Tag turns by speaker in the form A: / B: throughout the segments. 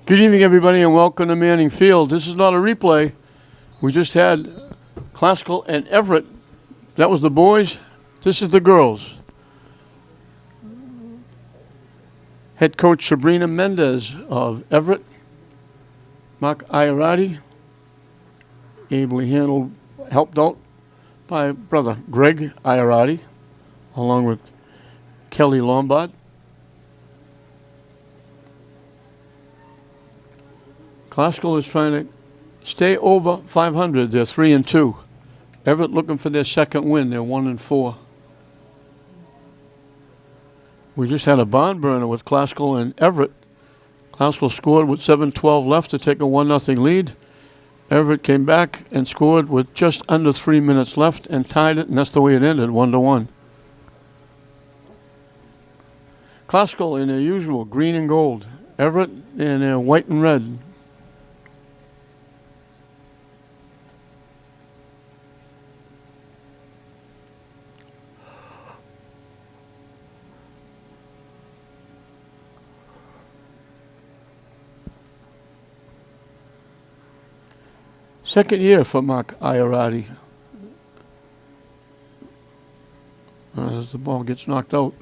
A: Good evening, everybody, and welcome to Manning Field. This is not a replay. We just had Classical and Everett. That was the boys. This is the girls. Head coach Sabrina Mendez of Everett. Mark Iarati, ably helped out by brother Greg Iarati, along with Kelly Lombard. Classical is trying to stay over 500. They're 3-2. Everett looking for their second win. They're 1-4. We just had a barn burner with Classical and Everett. Classical scored with 7:12 left to take a 1-0 lead. Everett came back and scored with just under 3 minutes left and tied it, and that's the way it ended, 1-1. Classical in their usual green and gold. Everett in their white and red. Second year for Mark Iarati. As the ball gets knocked out.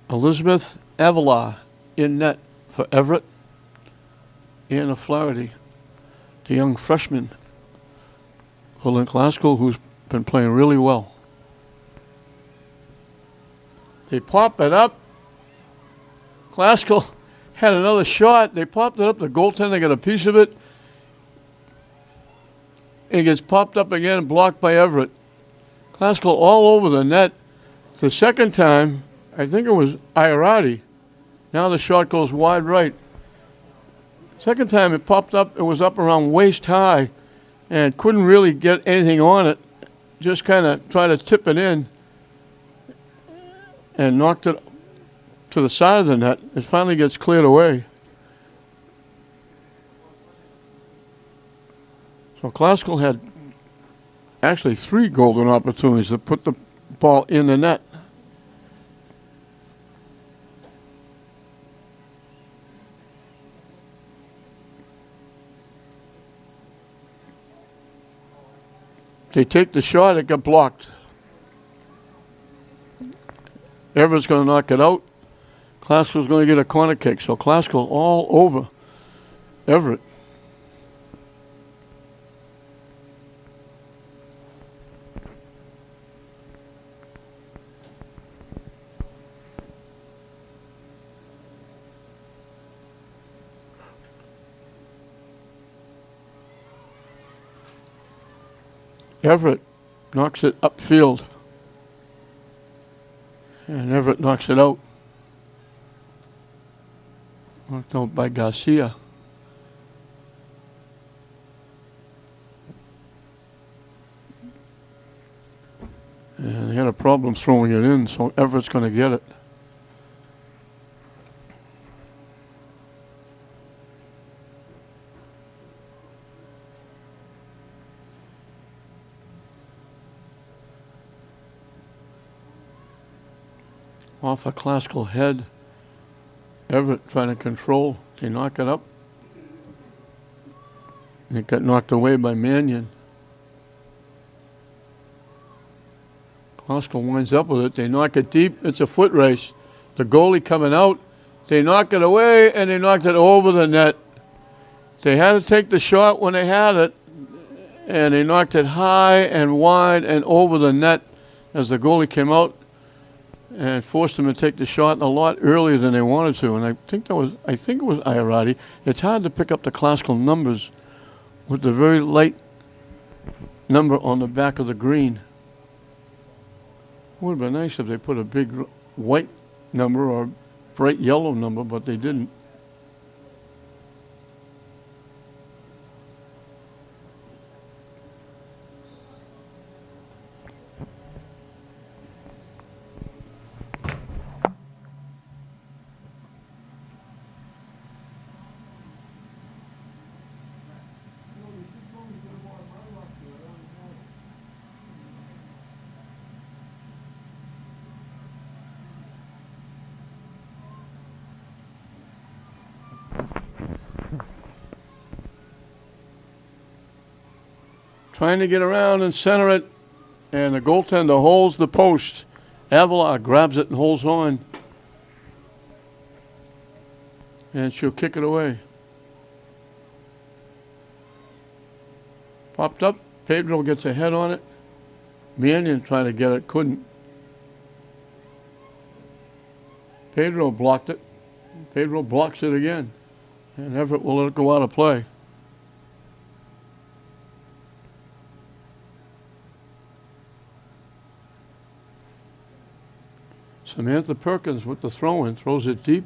A: Elizabeth Avila in net for Everett. Anna Flaherty, the young freshman for Lynn Classical, who's been playing really well. They pop it up. Classical had another shot. They popped it up. The goaltender got a piece of it. It gets popped up again and blocked by Everett. Classical all over the net. The second time, I think it was Iarati. Now the shot goes wide right. Second time it popped up, it was up around waist high and couldn't really get anything on it. Just kind of tried to tip it in and knocked it to the side of the net. It finally gets cleared away. So Classical had actually 3 golden opportunities to put the ball in the net. They take the shot, it got blocked. Everett's going to knock it out. Classical's going to get a corner kick. So Classical all over Everett. Everett knocks it upfield. And Everett knocks it out. Knocked out by Garcia. And he had a problem throwing it in, so Everett's going to get it. Off a Classical head. Everett trying to control. They knock it up. And it got knocked away by Mannion. Classical winds up with it. They knock it deep. It's a foot race. The goalie coming out. They knock it away, and they knocked it over the net. They had to take the shot when they had it, and they knocked it high and wide and over the net as the goalie came out and forced them to take the shot a lot earlier than they wanted to. And I think it was Iarati. It's hard to pick up the Classical numbers with the very light number on the back of the green. It would have been nice if they put a big white number or bright yellow number, but they didn't. trying to get around and center it, and the goaltender holds the post. Avila grabs it and holds on. And she'll kick it away. Popped up. Pedro gets a head on it. Mannion tried to get it, couldn't. Pedro blocked it. Pedro blocks it again. And Everett will let it go out of play. Samantha Perkins with the throw-in, throws it deep.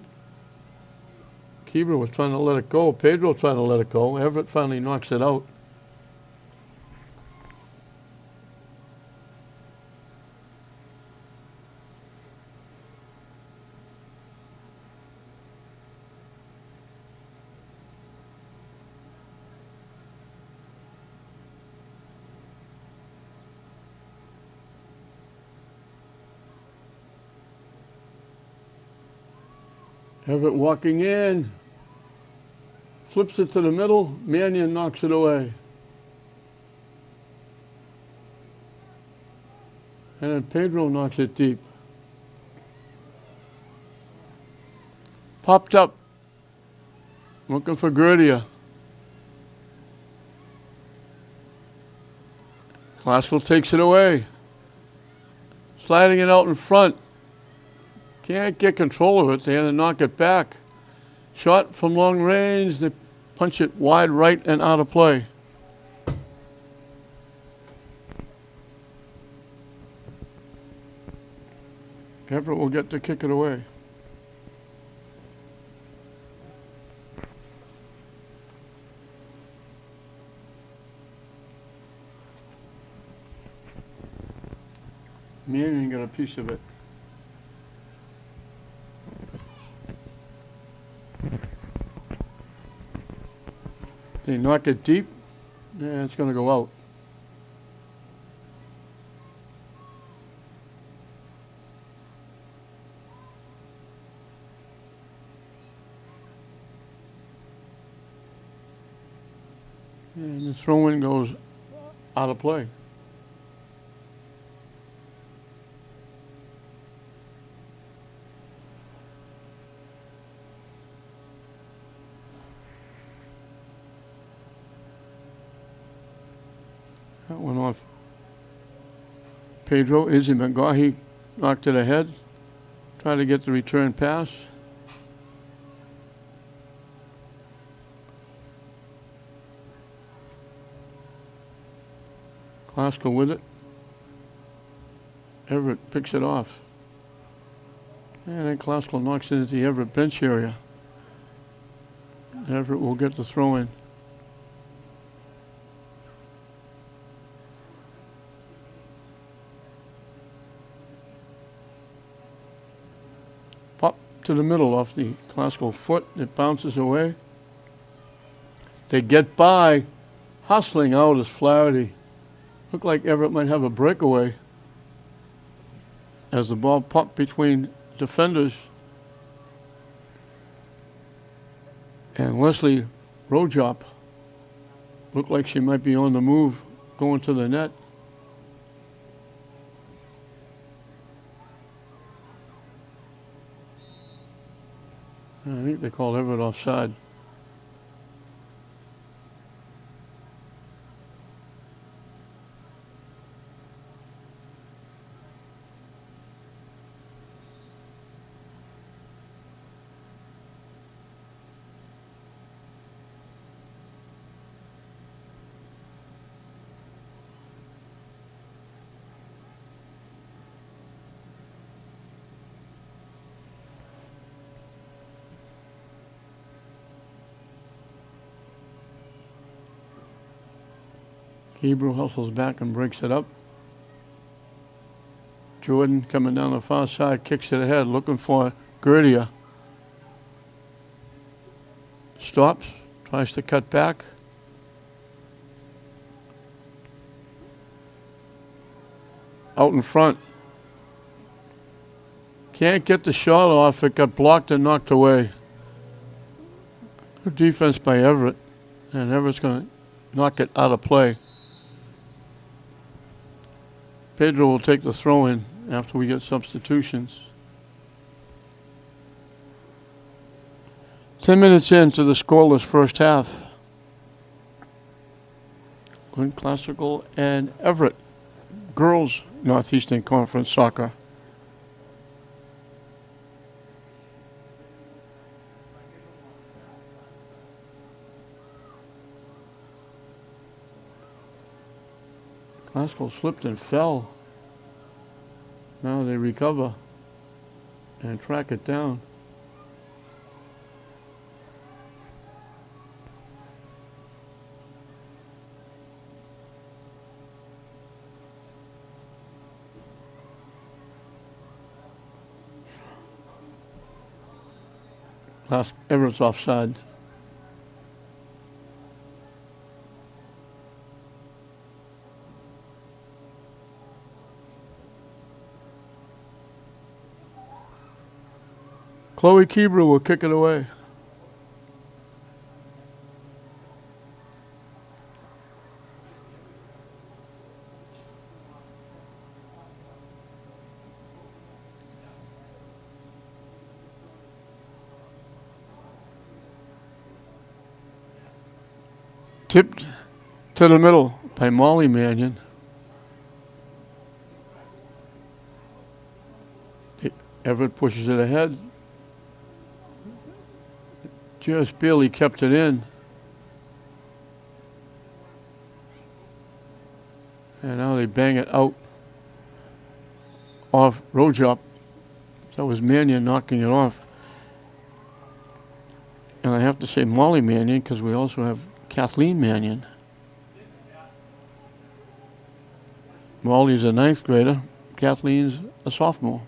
A: Keeper was trying to let it go. Pedro trying to let it go. Everett finally knocks it out. Everett walking in. Flips it to the middle. Mannion knocks it away. And then Pedro knocks it deep. Popped up. Looking for Gerdia. Classical takes it away. Sliding it out in front. Can't get control of it. They had to knock it back. Shot from long range. They punch it wide right and out of play. Everett will get to kick it away. Mannion got a piece of it. They knock it deep, and it's going to go out. And the throw-in goes out of play. That went off. Pedro, Izzy McGaughy knocked it ahead. Tried to get the return pass. Klasko with it. Everett picks it off. And then Klasko knocks it into the Everett bench area. Everett will get the throw in. Pop to the middle off the Klasko foot. It bounces away. They get by. Hustling out is Flaherty. Looked like Everett might have a breakaway as the ball popped between defenders. And Leslie Rojop looked like she might be on the move going to the net. I think they called Everett offside. Hebrew hustles back and breaks it up. Jordan coming down the far side, kicks it ahead, looking for Gerdia. Stops, tries to cut back. Out in front. Can't get the shot off. It got blocked and knocked away. Good defense by Everett. And Everett's going to knock it out of play. Pedro will take the throw in after we get substitutions. 10 minutes into the scoreless first half. Glen Classical and Everett. Girls Northeastern Conference Soccer. Classical slipped and fell. Now they recover and track it down. Everett's offside. Chloe Kebrew will kick it away. Tipped to the middle by Molly Mannion. Everett pushes it ahead. Just barely kept it in. And now they bang it out off Rojop. That was Mannion knocking it off. And I have to say Molly Mannion because we also have Kathleen Mannion. Molly's a 9th grader. Kathleen's a sophomore.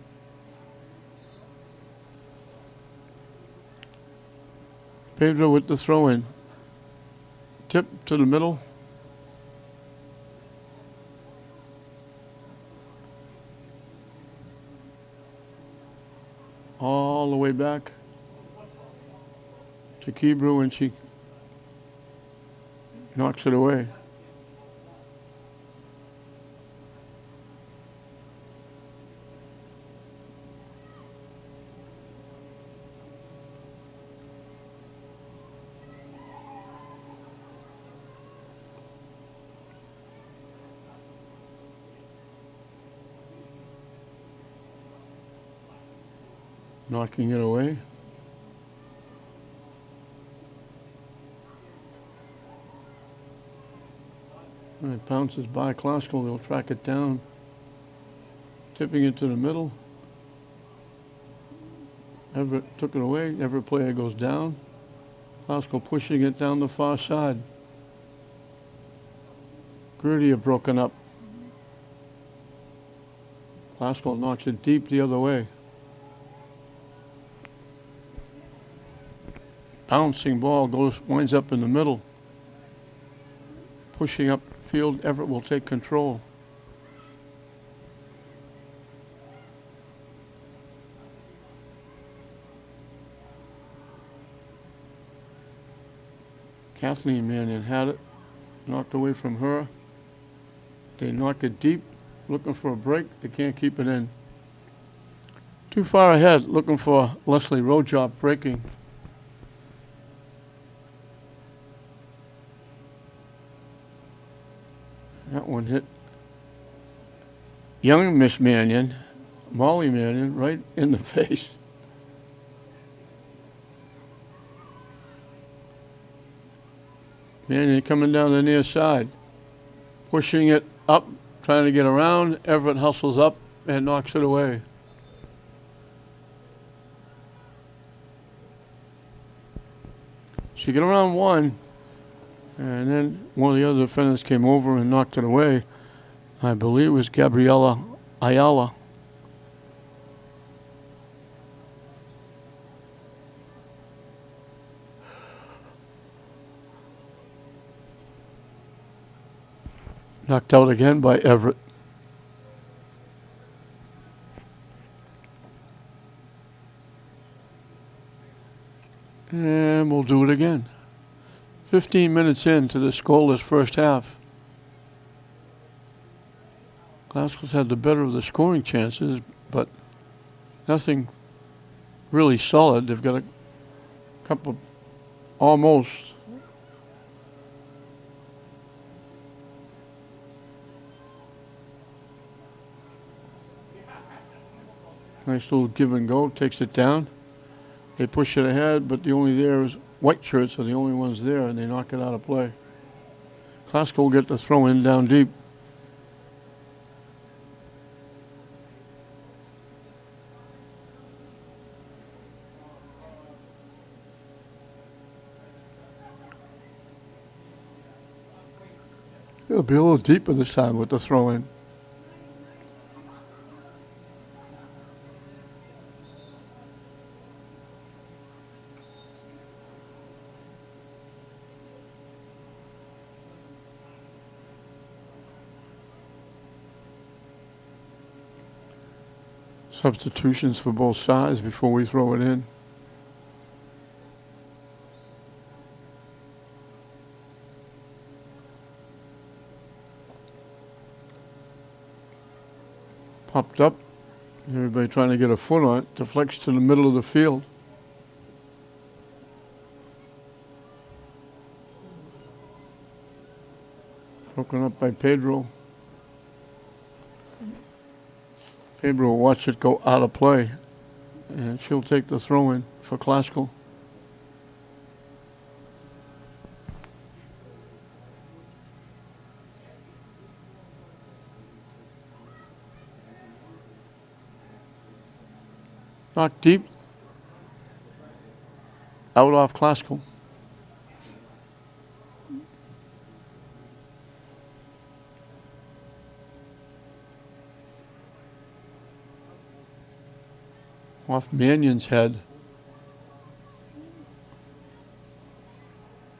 A: Pedro with the throw in. Tip to the middle. All the way back to Kebrew, and she knocks it away. Knocking it away. And it bounces by Classical. They'll track it down. Tipping it to the middle. Everett took it away. Everett player goes down. Classical pushing it down the far side. Gertie broken up. Classical knocks it deep the other way. Bouncing ball winds up in the middle. Pushing up field, Everett will take control. Kathleen Mannion had it, knocked away from her. They knock it deep, looking for a break. They can't keep it in. Too far ahead, looking for Leslie Rojop breaking. That one hit young Miss Mannion, Molly Mannion, right in the face. Mannion coming down the near side, pushing it up, trying to get around. Everett hustles up and knocks it away. She got around one. And then one of the other defenders came over and knocked it away. I believe it was Gabriela Ayala. Knocked out again by Everett. And we'll do it again. 15 minutes into the scoreless first half. Glasgow's had the better of the scoring chances, but nothing really solid. They've got a couple almost. Nice little give and go, takes it down. They push it ahead, but the only there is white shirts are the only ones there, and they knock it out of play. Glasgow will get the throw in down deep. It'll be a little deeper this time with the throw in. Substitutions for both sides before we throw it in. Popped up. Everybody trying to get a foot on it. Deflects to the middle of the field. Broken up by Pedro. Pedro will watch it go out of play. And she'll take the throw in for Glasgow. Knocked deep. Out off Glasgow. Off Mannion's head.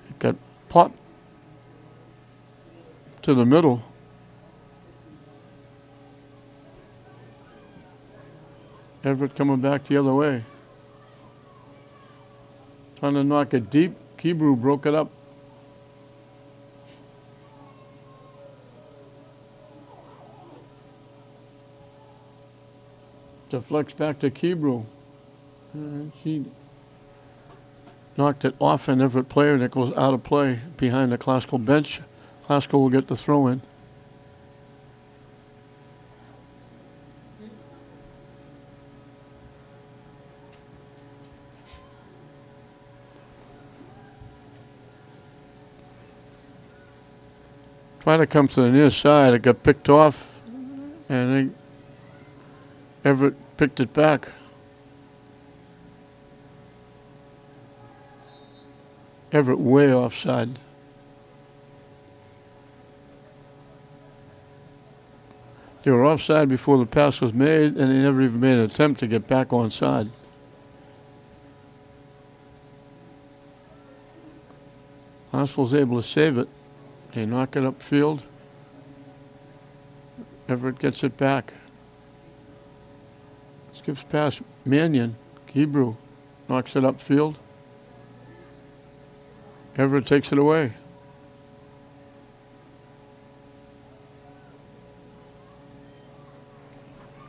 A: It got popped to the middle. Everett coming back the other way. Trying to knock it deep. Kebrew broke it up. Deflects back to Kebrew. She knocked it off an Everett player and it goes out of play behind the Glasgow bench. Glasgow will get the throw in. Try to come to the near side. It got picked off and Everett picked it back. Everett way offside. They were offside before the pass was made, and they never even made an attempt to get back onside. Glasgow's able to save it. They knock it upfield. Everett gets it back. Skips past Mannion. Kebrew knocks it upfield. Everett takes it away.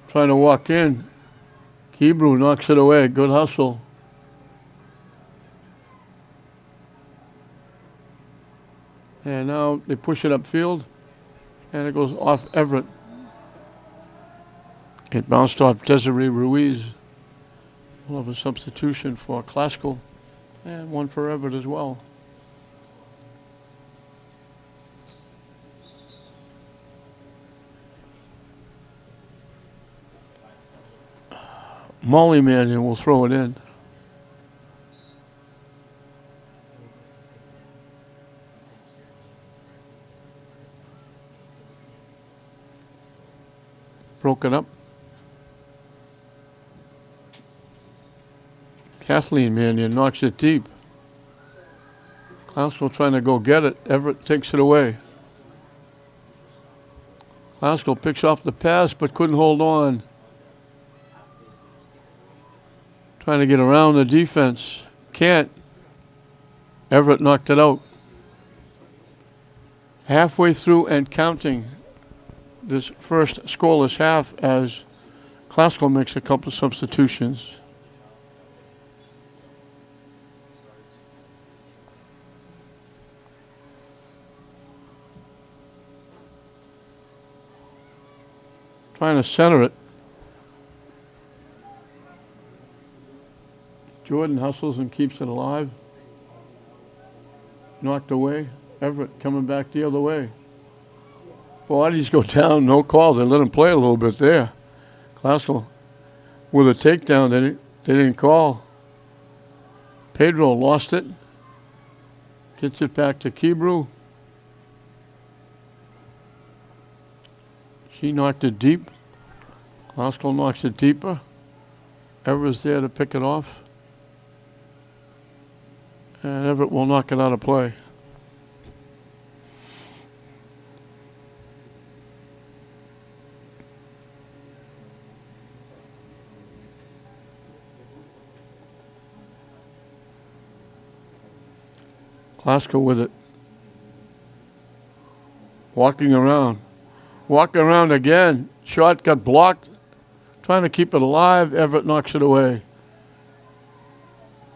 A: Trying to walk in. Kebrew knocks it away. Good hustle. And now they push it upfield, and it goes off Everett. It bounced off Desiree Ruiz. We'll have a substitution for Glasgow, and one for Everett as well. Molly Mannion will throw it in. Broken up. Kathleen Mannion knocks it deep. Glasgow trying to go get it. Everett takes it away. Glasgow picks off the pass but couldn't hold on. Trying to get around the defense. Can't. Everett knocked it out. Halfway through and counting this first scoreless half as Classical makes a couple of substitutions. Trying to center it. Jordan hustles and keeps it alive. Knocked away. Everett coming back the other way. Bodies go down, no call. They let him play a little bit there. Classical with a takedown, they didn't call. Pedro lost it. Gets it back to Kebrew. She knocked it deep. Classical knocks it deeper. Everett's there to pick it off. And Everett will knock it out of play. Classical with it. Walking around. Walking around again. Shot got blocked. Trying to keep it alive. Everett knocks it away.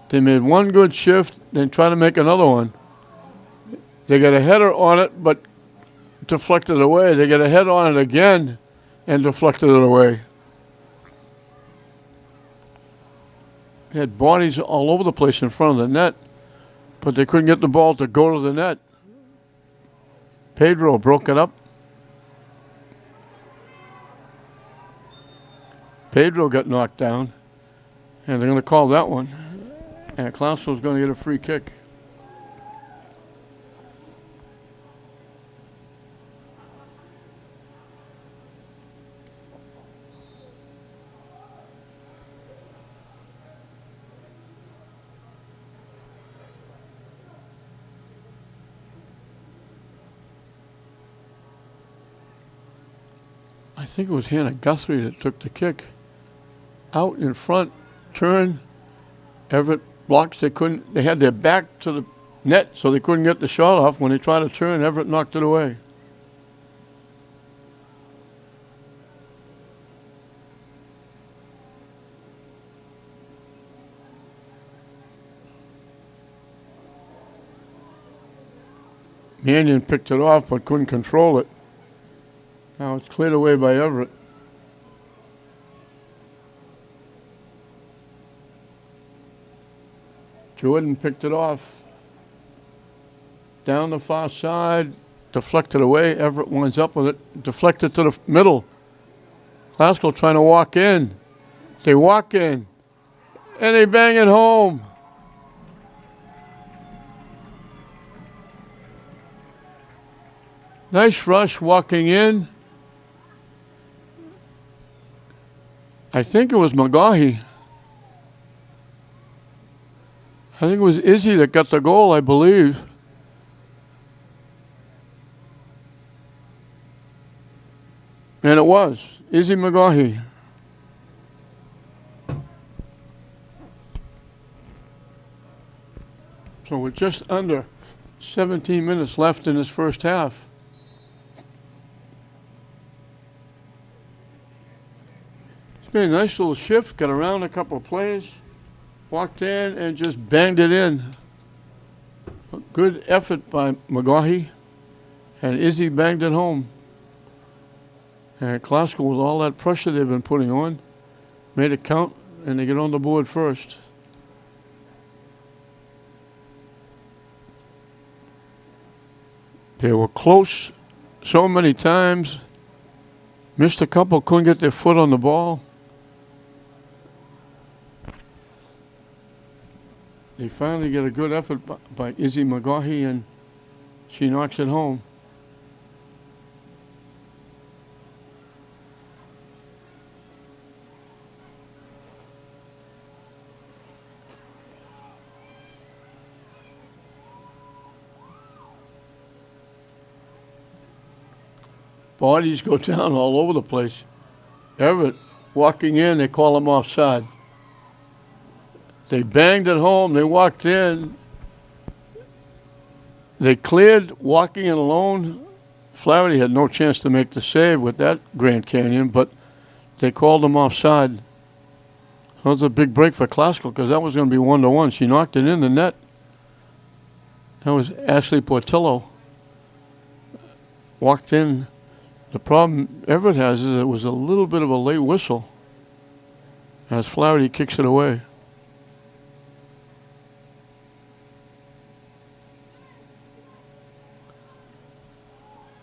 A: They made one good shift, then try to make another one. They got a header on it, but deflected it away. They got a head on it again and deflected it away. They had bodies all over the place in front of the net, but they couldn't get the ball to go to the net. Pedro broke it up. Pedro got knocked down, and they're going to call that one. And Clausel's going to get a free kick. I think it was Hannah Guthrie that took the kick. Out in front, turn. Everett blocks. They had their back to the net, so they couldn't get the shot off. When they tried to turn, Everett knocked it away. Mannion picked it off but couldn't control it. Now it's cleared away by Everett. Jordan picked it off. Down the far side, deflected away. Everett winds up with it. Deflected to the middle. Classical trying to walk in. They walk in. And they bang it home. Nice rush walking in. I think it was McGaughy. I think it was Izzy that got the goal, I believe. And it was Izzy McGaughy. So with just under 17 minutes left in this first half. It's been a nice little shift, got around a couple of plays. Walked in and just banged it in. A good effort by McGaughy. And Izzy banged it home. And Classical, with all that pressure they've been putting on, made it count, and they get on the board first. They were close so many times. Missed a couple, couldn't get their foot on the ball. They finally get a good effort by Izzy McGaughy, and she knocks it home. Bodies go down all over the place. Everett walking in, they call him offside. They banged it home. They walked in. They cleared walking in alone. Flaherty had no chance to make the save with that Grand Canyon, but they called him offside. So it was a big break for Classical because that was going to be 1-1. She knocked it in the net. That was Ashley Portillo. Walked in. The problem Everett has is it was a little bit of a late whistle as Flaherty kicks it away.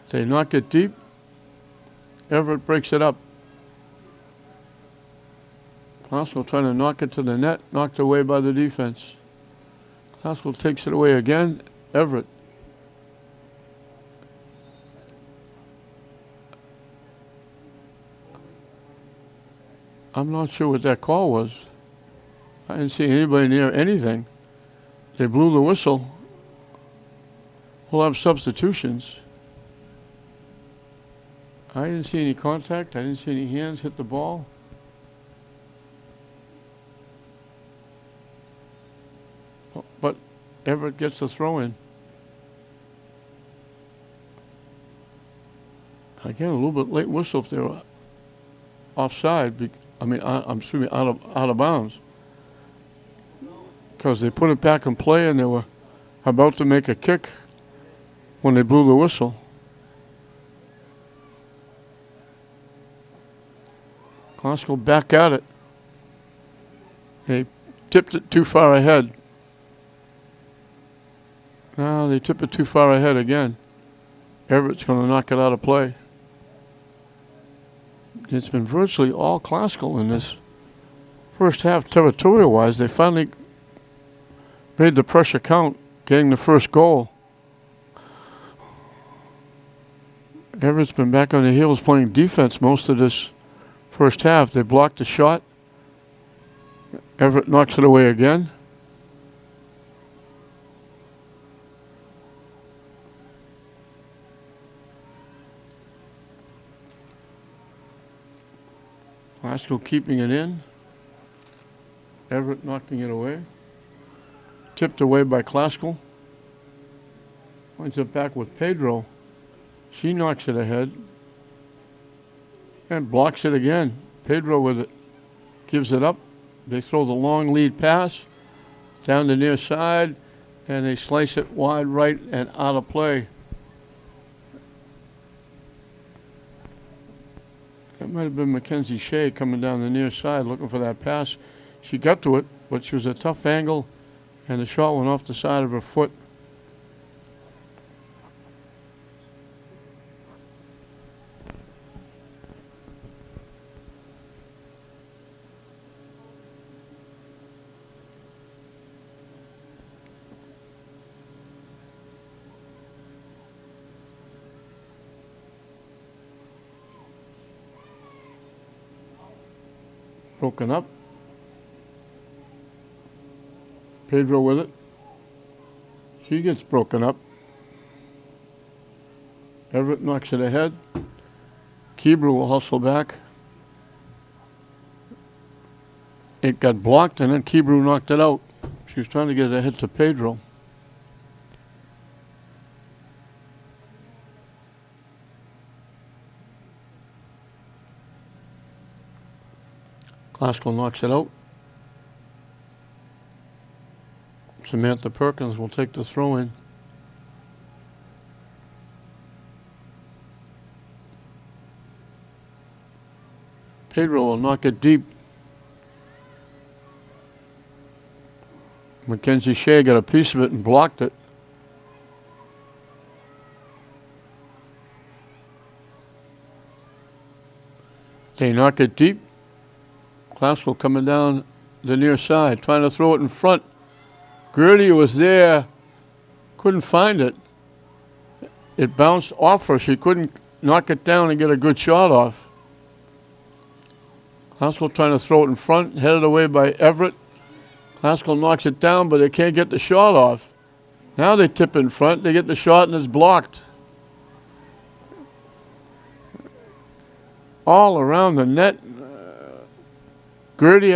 A: They knock it deep. Everett breaks it up. Classical trying to knock it to the net, knocked away by the defense. Classical takes it away again. Everett. I'm not sure what that call was. I didn't see anybody near anything. They blew the whistle. We'll have substitutions. I didn't see any contact. I didn't see any hands hit the ball. But Everett gets the throw in. Again, a little bit late whistle if they were offside. I'm assuming out of bounds. Because they put it back in play and they were about to make a kick when they blew the whistle. Classical back at it. They tipped it too far ahead. Now they tip it too far ahead again. Everett's going to knock it out of play. It's been virtually all Classical in this first half territorial-wise. They finally made the pressure count, getting the first goal. Everett's been back on the heels playing defense most of this first half. They blocked the shot. Everett knocks it away again. Classical keeping it in. Everett knocking it away. Tipped away by Classical. Points it back with Pedro. She knocks it ahead. And blocks it again. Pedro with it. Gives it up. They throw the long lead pass down the near side. And they slice it wide right and out of play. That might have been Mackenzie Shea coming down the near side looking for that pass. She got to it, but she was a tough angle, and the shot went off the side of her foot. Broken up. Pedro with it. She gets broken up. Everett knocks it ahead. Kebrew will hustle back. It got blocked and then Kebrew knocked it out. She was trying to get it ahead to Pedro. Classical knocks it out. Samantha Perkins will take the throw in. Pedro will knock it deep. Mackenzie Shea got a piece of it and blocked it. They knock it deep. Classical coming down the near side, trying to throw it in front. Gertie was there, couldn't find it. It bounced off her. She couldn't knock it down and get a good shot off. Classical trying to throw it in front, headed away by Everett. Classical knocks it down, but they can't get the shot off. Now they tip in front, they get the shot and it's blocked. All around the net. Gertie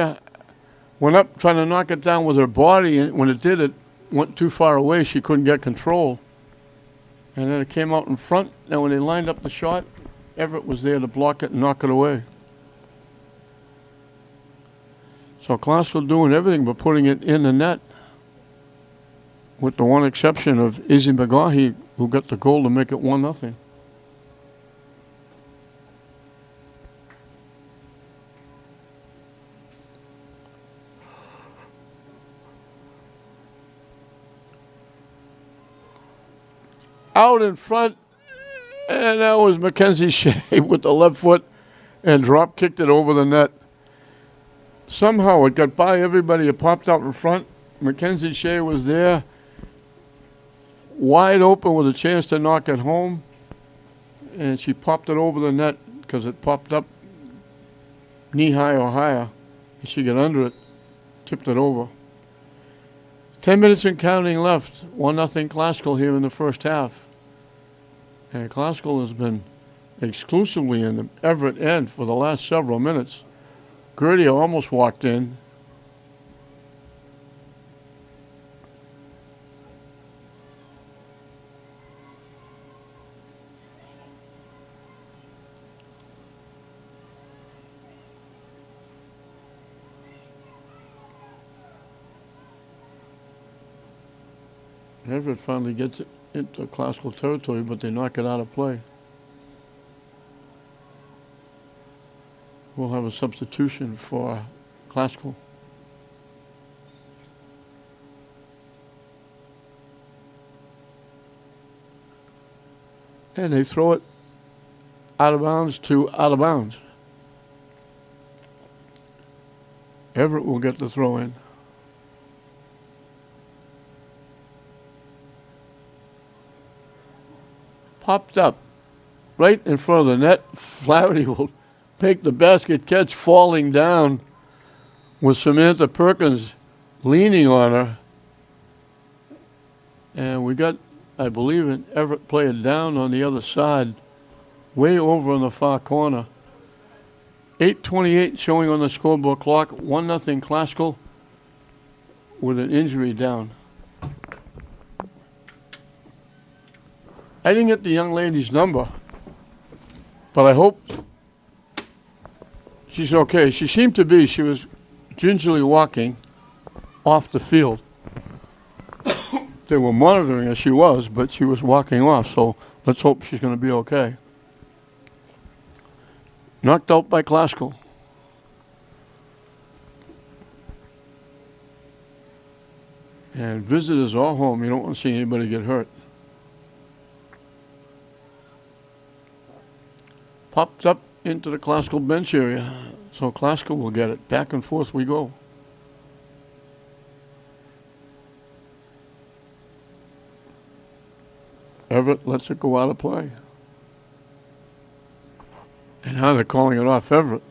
A: went up trying to knock it down with her body, and when it did, it went too far away. She couldn't get control. And then it came out in front. And when they lined up the shot, Everett was there to block it and knock it away. So Klasko doing everything but putting it in the net, with the one exception of Izzy McGaughy, who got the goal to make it 1-0. Out in front, and that was Mackenzie Shea with the left foot and drop kicked it over the net. Somehow it got by everybody. It popped out in front. Mackenzie Shea was there, wide open with a chance to knock it home, and she popped it over the net because it popped up knee-high or higher. And she got under it, tipped it over. 10 minutes and counting left. 1-0 Klasko here in the first half. And Klasko has been exclusively in the Everett end for the last several minutes. Gertie almost walked in. Everett finally gets it into Klasko territory, but they knock it out of play. We'll have a substitution for Klasko. And they throw it out of bounds to out of bounds. Everett will get the throw in. Popped up right in front of the net. Flaherty will make the basket catch, falling down with Samantha Perkins leaning on her. And we got, I believe, an Everett player down on the other side, way over in the far corner. 8:28 showing on the scoreboard clock. 1-0 Klasko with an injury down. I didn't get the young lady's number, but I hope she's okay. She seemed to be. She was gingerly walking off the field. They were monitoring her, she was, but she was walking off, so let's hope she's going to be okay. Knocked out by Klasko. And visitors are home. You don't want to see anybody get hurt. Popped up into the Klasko bench area. So Klasko will get it. Back and forth we go. Everett lets it go out of play. And now they're calling it off Everett.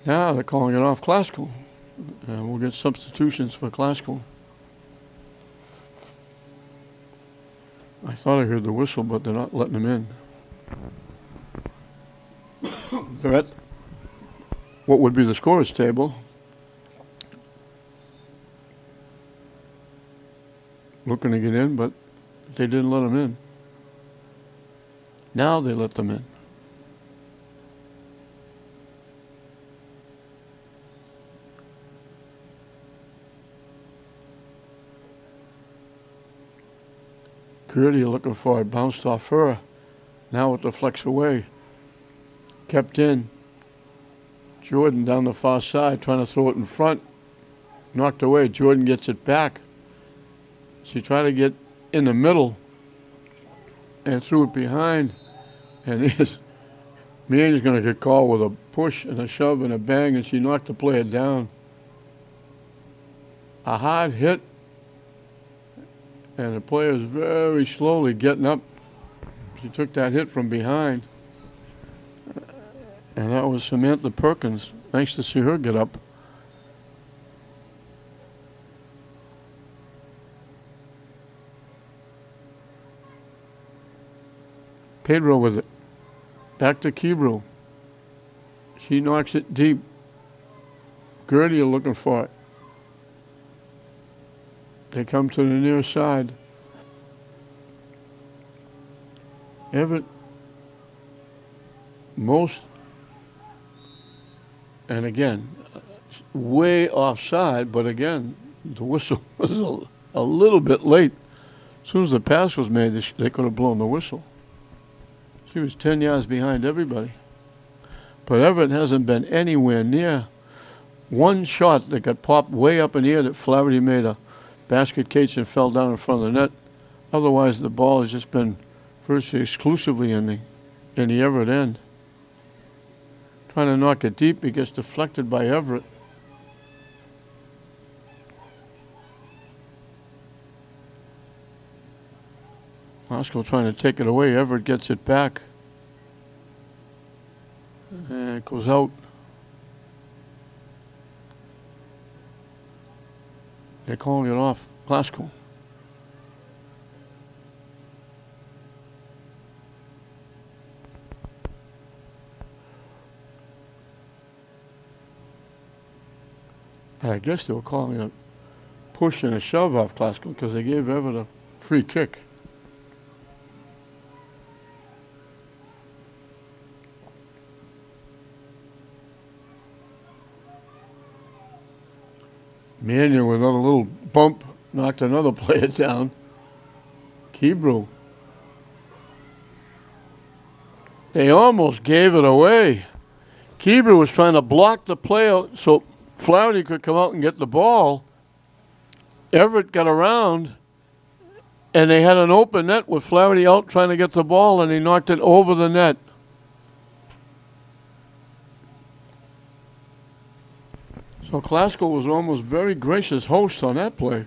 A: Now they're calling it off Klasko. And we'll get substitutions for Klasko. I thought I heard the whistle, but they're not letting them in. They're at what would be the scorer's table. Looking to get in, but they didn't let them in. Now they let them in. Gertie looking for it, bounced off her. Now with the flex away. Kept in. Jordan down the far side trying to throw it in front. Knocked away. Jordan gets it back. She tried to get in the middle and threw it behind. And this man is going to get called with a push and a shove and a bang, and she knocked the player down. A hard hit. And the player is very slowly getting up. She took that hit from behind. And that was Samantha Perkins. Nice to see her get up. Pedro with it. Back to Kebro. She knocks it deep. Gertie are looking for it. They come to the near side. Everett, and again, way offside, but again, the whistle was a little bit late. As soon as the pass was made, they could have blown the whistle. She was 10 yards behind everybody. But Everett hasn't been anywhere near. One shot that got popped way up in the air that Flaherty made a basket case and fell down in front of the net. Otherwise, the ball has just been virtually exclusively in the Everett end. Trying to knock it deep, it gets deflected by Everett. Klasko trying to take it away. Everett gets it back. And it goes out. They're calling it off. Klasko. I guess they were calling a push and a shove off Klasko because they gave Everett a free kick. Mannion with another little bump knocked another player down. Kebrew. They almost gave it away. Kebrew was trying to block the player so Flaherty could come out and get the ball. Everett got around, and they had an open net with Flaherty out trying to get the ball, and he knocked it over the net. So Klasko was almost very gracious host on that play.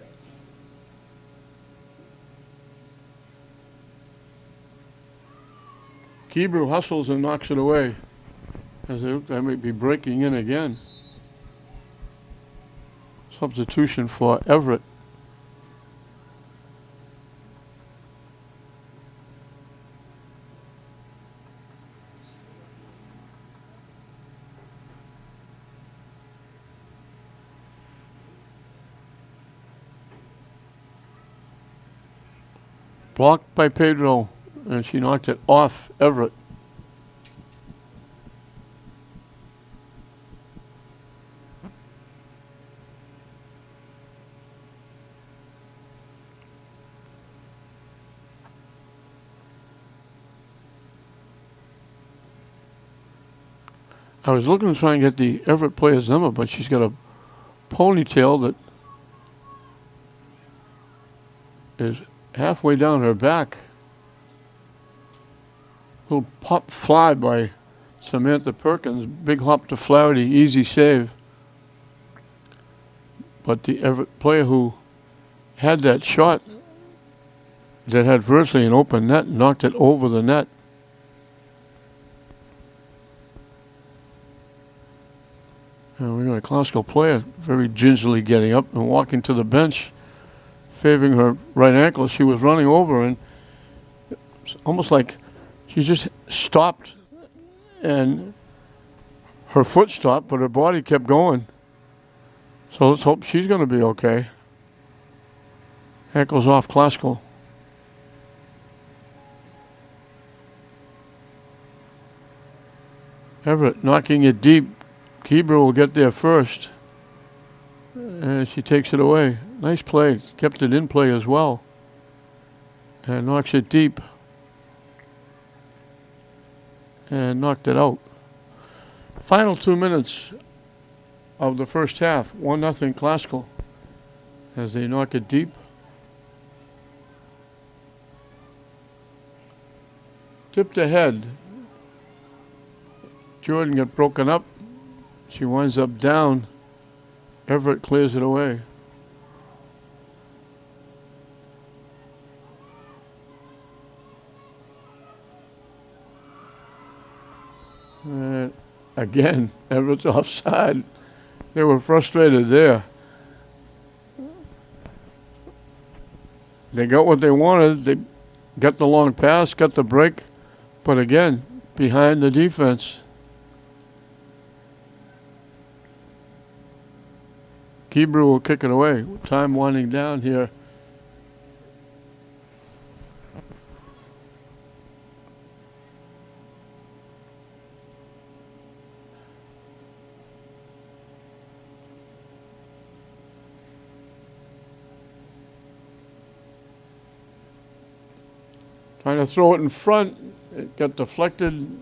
A: Kebrew hustles and knocks it away as they might be breaking in again. Substitution for Everett. Blocked by Pedro, and she knocked it off Everett. I was looking to try and get the Everett player's number, but she's got a ponytail that is halfway down her back. Little pop fly by Samantha Perkins. Big hop to Flaherty, easy save. But the Everett player who had that shot that had virtually an open net knocked it over the net. And we got a Klasko player very gingerly getting up and walking to the bench, favoring her right ankle. She was running over, and it's almost like she just stopped, and her foot stopped, but her body kept going. So let's hope she's going to be okay. Ankle's off Klasko. Everett knocking it deep. Kebrew will get there first. And she takes it away. Nice play. Kept it in play as well. And knocks it deep. And knocked it out. Final 2 minutes of the first half. 1-0 Klasko. As they knock it deep. Tipped ahead. Jordan got broken up. She winds up down. Everett clears it away. Again, Everett's offside. They were frustrated there. They got what they wanted. They got the long pass, got the break, but again, behind the defense. Hebrew will kick it away. Time winding down here. Trying to throw it in front. It got deflected.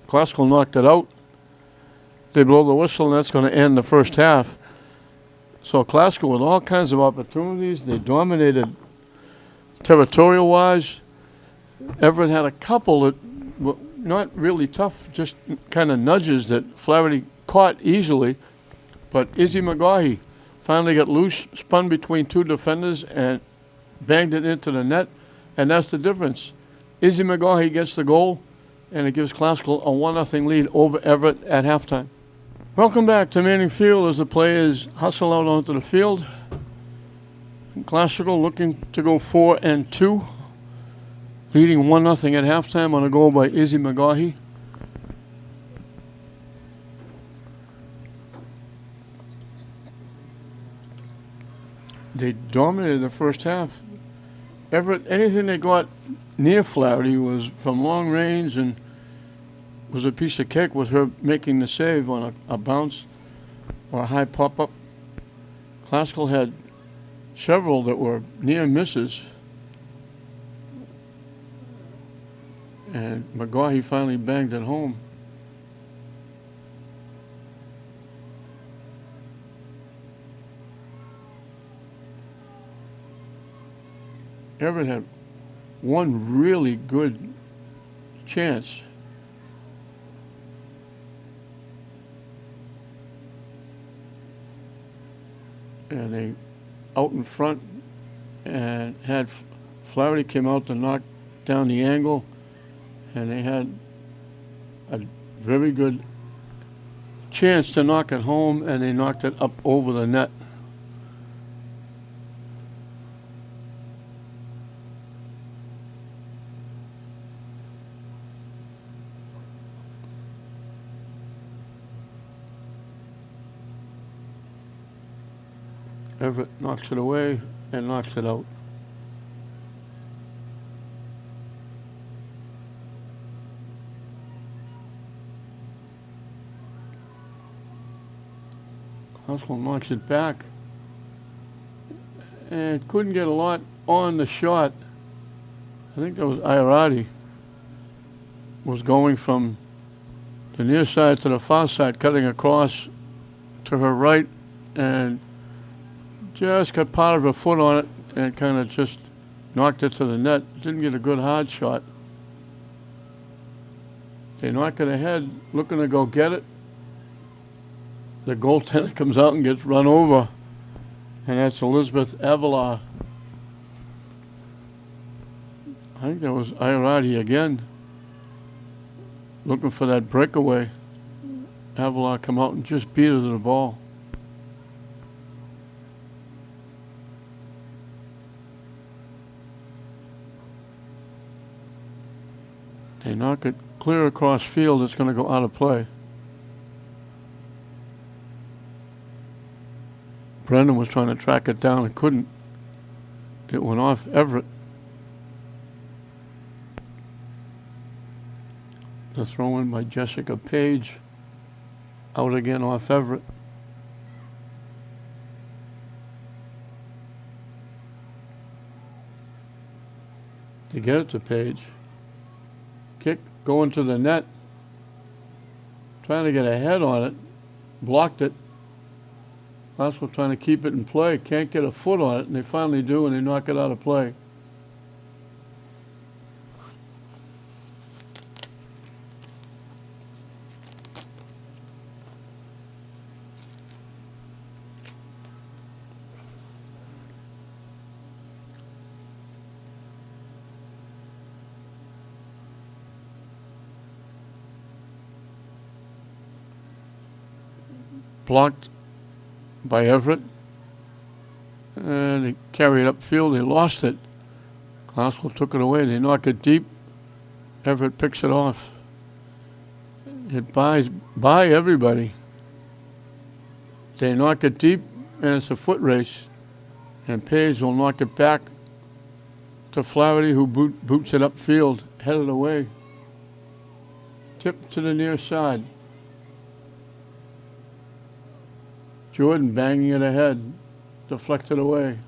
A: Classical knocked it out. They blow the whistle, and that's going to end the first half. So Classical with all kinds of opportunities. They dominated territorial-wise. Everett had a couple that were not really tough, just kind of nudges that Flaherty caught easily. But Izzy McGaughey finally got loose, spun between two defenders, and banged it into the net. And that's the difference. Izzy McGaughey gets the goal, and it gives Classical a 1-0 lead over Everett at halftime. Welcome back to Manning Field as the players hustle out onto the field. Classical looking to go 4-2, leading 1-0 at halftime on a goal by Izzy McGaughey. They dominated the first half. Everett, anything they got near Flaherty was from long range and was a piece of cake with her making the save on a bounce or a high pop-up. Classical had several that were near misses. And McGaughey finally banged it home. Everett had one really good chance. And they out in front and had Flaherty came out to knock down the angle, and they had a very good chance to knock it home, and they knocked it up over the net. Everett knocks it away and knocks it out. Classical knocks it back and couldn't get a lot on the shot. I think that was Iarati was going from the near side to the far side, cutting across to her right, and just got part of her foot on it and kind of just knocked it to the net. Didn't get a good hard shot. They knock it ahead, looking to go get it. The goaltender comes out and gets run over, and that's Elizabeth Avila. I think that was Iarati again, looking for that breakaway. Avila come out and just beat her to the ball. They knock it clear across field. It's going to go out of play. Brendan was trying to track it down and couldn't. It went off Everett. The throw in by Jessica Page. Out again off Everett. They get it to Page. Kick going to the net. Trying to get a head on it. Blocked it. Classical trying to keep it in play. Can't get a foot on it, and they finally do, and they knock it out of play. Blocked by Everett, and they carry it upfield. They lost it. Classical took it away. They knock it deep. Everett picks it off. It buys by everybody. They knock it deep, and it's a foot race. And Page will knock it back to Flaherty, who boots it upfield, headed away. Tip to the near side. Jordan banging it ahead, deflected away.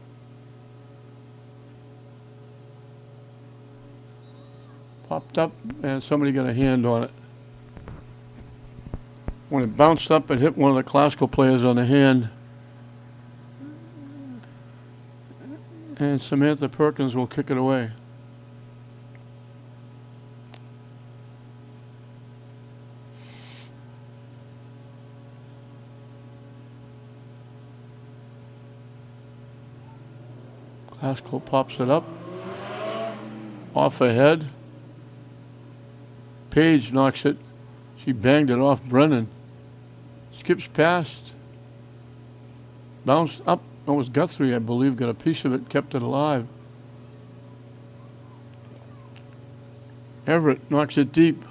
A: Popped up, and somebody got a hand on it. When it bounced up, it hit one of the classical players on the hand. And Samantha Perkins will kick it away. Classical pops it up. Off ahead. Page knocks it. She banged it off Brennan. Skips past. Bounced up. It was Guthrie, I believe, got a piece of it, kept it alive. Everett knocks it deep.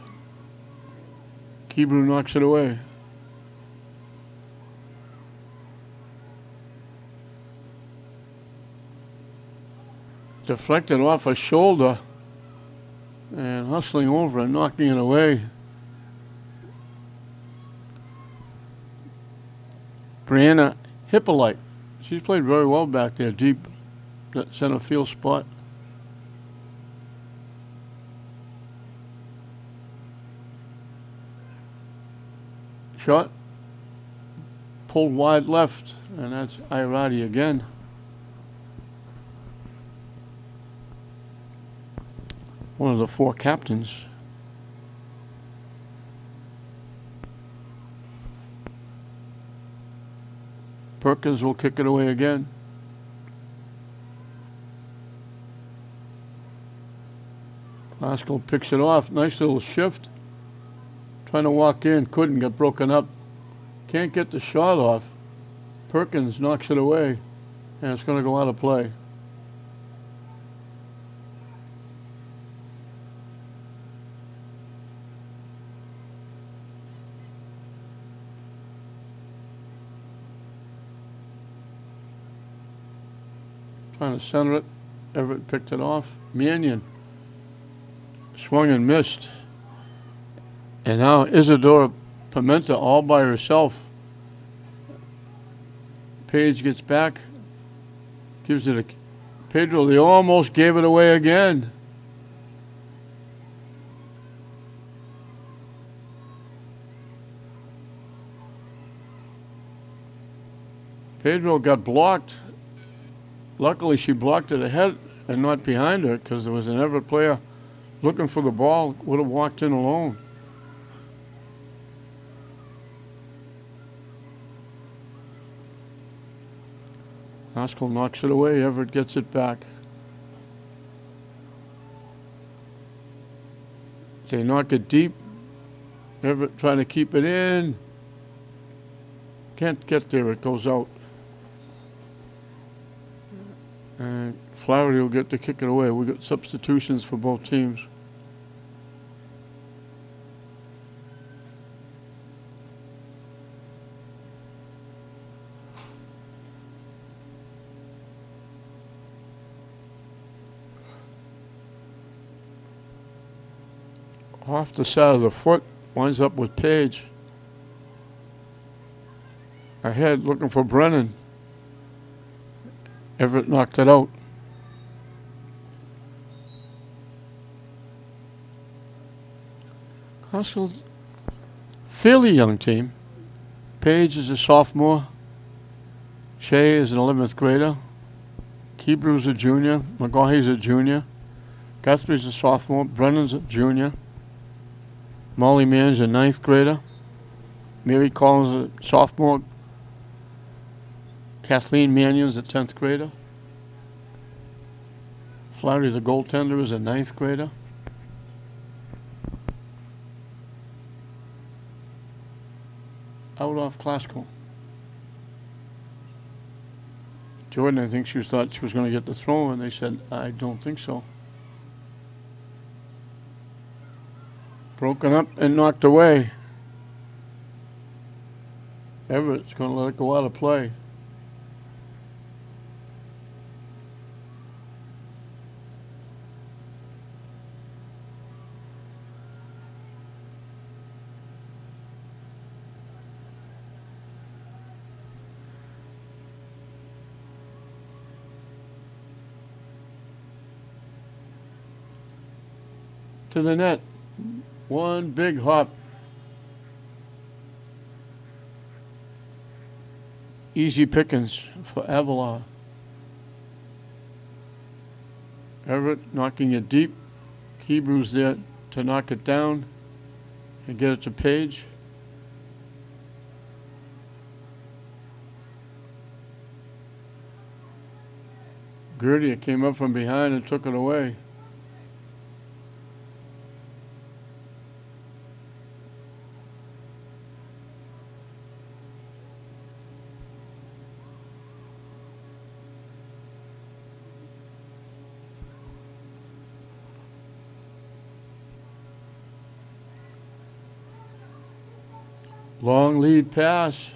A: Kebrew knocks it away. Deflected off a shoulder and hustling over and knocking it away. Brianna Hippolyte. She's played very well back there, deep, that center field spot. Shot. Pulled wide left, and that's Irati again. One of the four captains. Perkins will kick it away again. Glasgow picks it off. Nice little shift. Trying to walk in. Couldn't. Get broken up. Can't get the shot off. Perkins knocks it away. And it's going to go out of play. Trying to center it. Everett picked it off. Mannion swung and missed. And now Isadora Pimenta all by herself. Page gets back. Gives it a Pedro. They almost gave it away again. Pedro got blocked. Luckily, she blocked it ahead and not behind her, because there was an Everett player looking for the ball, would have walked in alone. Haskell knocks it away. Everett gets it back. They knock it deep. Everett trying to keep it in. Can't get there. It goes out. And Flaherty will get to kick it away. We got substitutions for both teams. Off the side of the foot, winds up with Page. Ahead, looking for Brennan. Everett knocked it out. Haskell, fairly young team. Page is a sophomore. Shea is an 11th grader. Kebrew's a junior. McGaughey's a junior. Guthrie's a sophomore. Brennan's a junior. Molly Mann's a 9th grader. Mary Collins a sophomore. Kathleen Mannion's a 10th grader. Flaherty, the goaltender, is a 9th grader. Out off Classical. Jordan, I think she thought she was going to get the throw, and they said, I don't think so. Broken up and knocked away. Everett's going to let it go out of play. To the net. One big hop. Easy pickings for Avila. Everett knocking it deep. Hebrews there to knock it down and get it to Page. Gerdia came up from behind and took it away. Long lead pass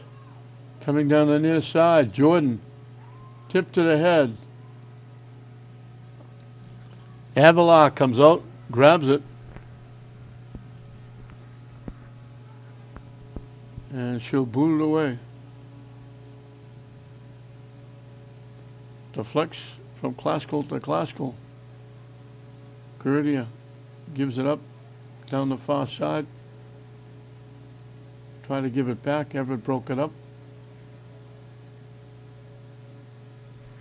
A: coming down the near side. Jordan tip to the head. Avila comes out, grabs it, and she'll boot it away. Deflects from Classical to Classical. Gerdia gives it up down the far side. Try to give it back. Everett broke it up.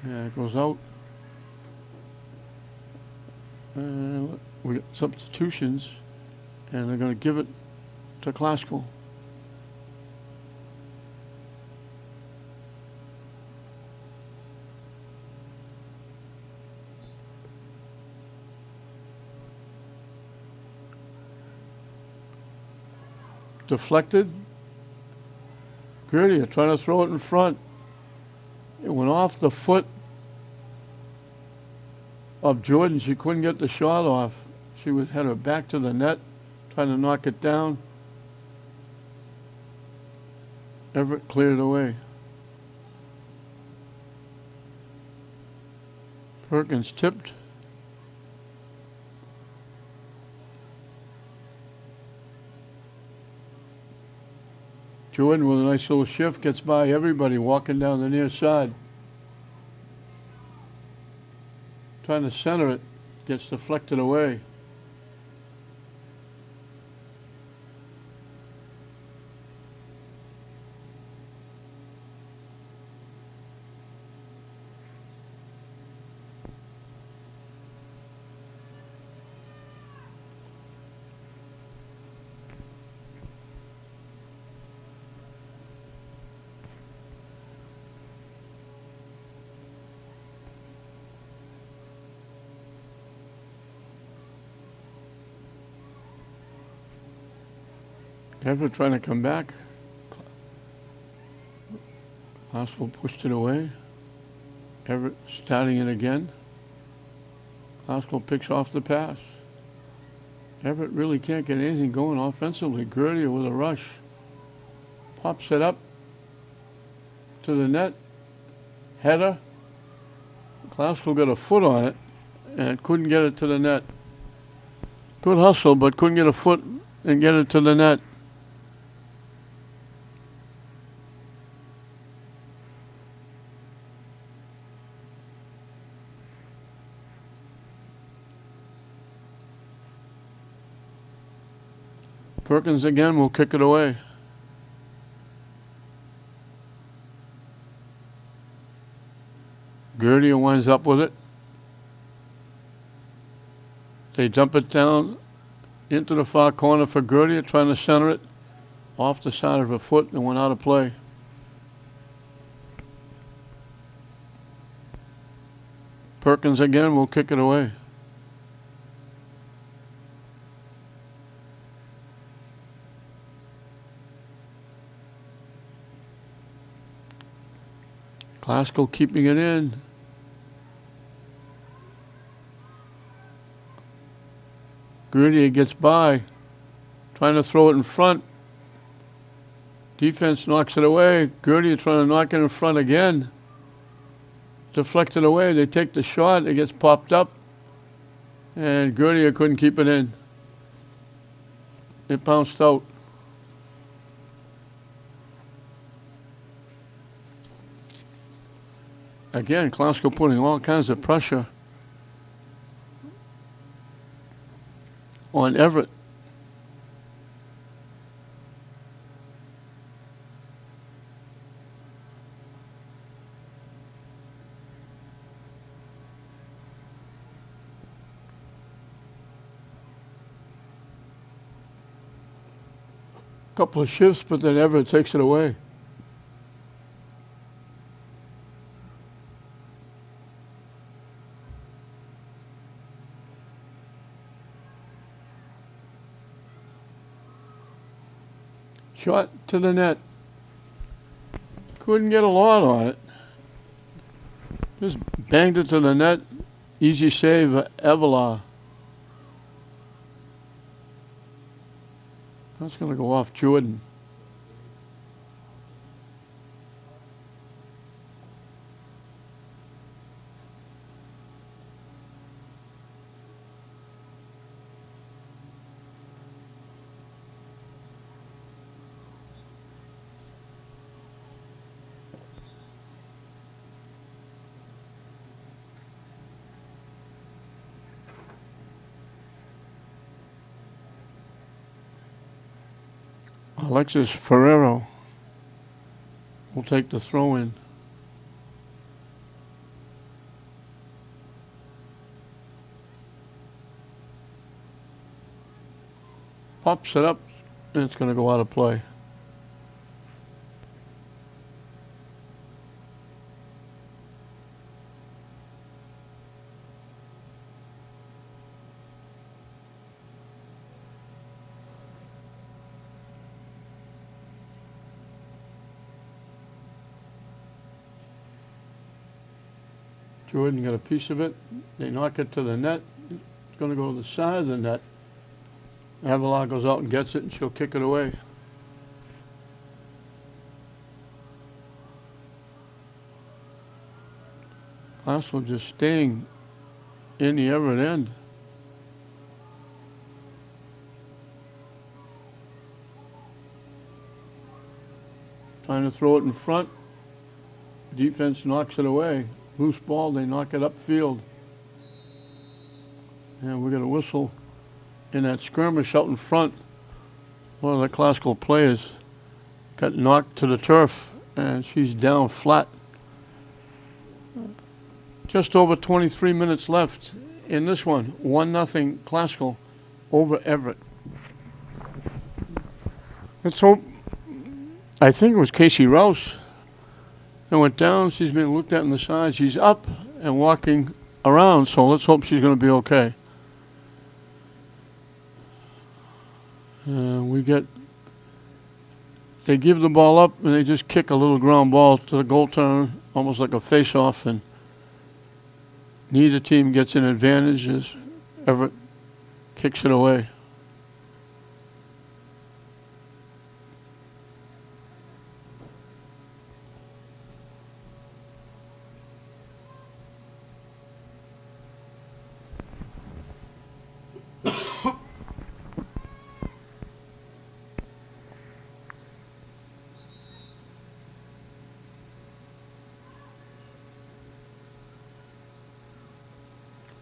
A: And it goes out. And we got substitutions, and they're going to give it to Classical. Deflected. Gerdia trying to throw it in front. It went off the foot of Jordan. She couldn't get the shot off. She had her back to the net, trying to knock it down. Everett cleared it away. Perkins tipped. Jordan with a nice little shift gets by everybody walking down the near side. Trying to center it, gets deflected away. Everett trying to come back. Classical pushed it away. Everett starting it again. Classical picks off the pass. Everett really can't get anything going offensively. Gerdia with a rush. Pops it up to the net. Header. Classical got a foot on it and couldn't get it to the net. Good hustle, but couldn't get a foot and get it to the net. Perkins again will kick it away. Gerdia winds up with it. They dump it down into the far corner for Gerdia, trying to center it off the side of her foot and went out of play. Perkins again will kick it away. Classical keeping it in. Gerdia gets by, trying to throw it in front. Defense knocks it away. Gertie trying to knock it in front again. Deflected away. They take the shot. It gets popped up. And Gertie couldn't keep it in. It bounced out. Again, Glasgow putting all kinds of pressure on Everett. Couple of shifts, but then Everett takes it away. Shot to the net. Couldn't get a lot on it. Just banged it to the net. Easy save, Evela. That's going to go off Jordan. Alexis Ferrero will take the throw in. Pops it up, and it's going to go out of play. Jordan got a piece of it. They knock it to the net. It's going to go to the side of the net. Avila goes out and gets it, and she'll kick it away. Glasgow just staying in the Everett end. Trying to throw it in front. Defense knocks it away. Loose ball, they knock it upfield. And we got a whistle in that skirmish out in front. One of the Glasgow players got knocked to the turf, and she's down flat. Just over 23 minutes left in this one. 1-0 Glasgow over Everett. Let's hope. I think it was Casey Rouse that went down. She's being looked at in the side. She's up and walking around, so let's hope she's going to be okay. They give the ball up and they just kick a little ground ball to the goaltender, almost like a face-off, and neither team gets an advantage as Everett kicks it away.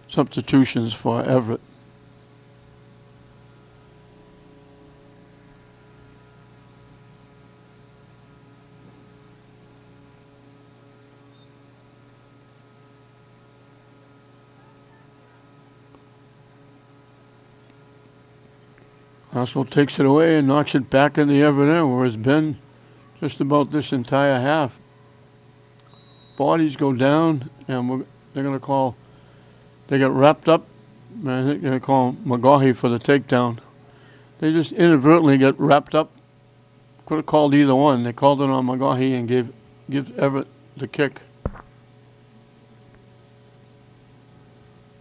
A: Substitutions for Everett. Glasgow takes it away and knocks it back in the Everett end, where it's been just about this entire half. Bodies go down, and they're going to call. They got wrapped up. I think they're going to call McGaughey for the takedown. They just inadvertently get wrapped up. Could have called either one. They called it on McGaughey and gives Everett the kick.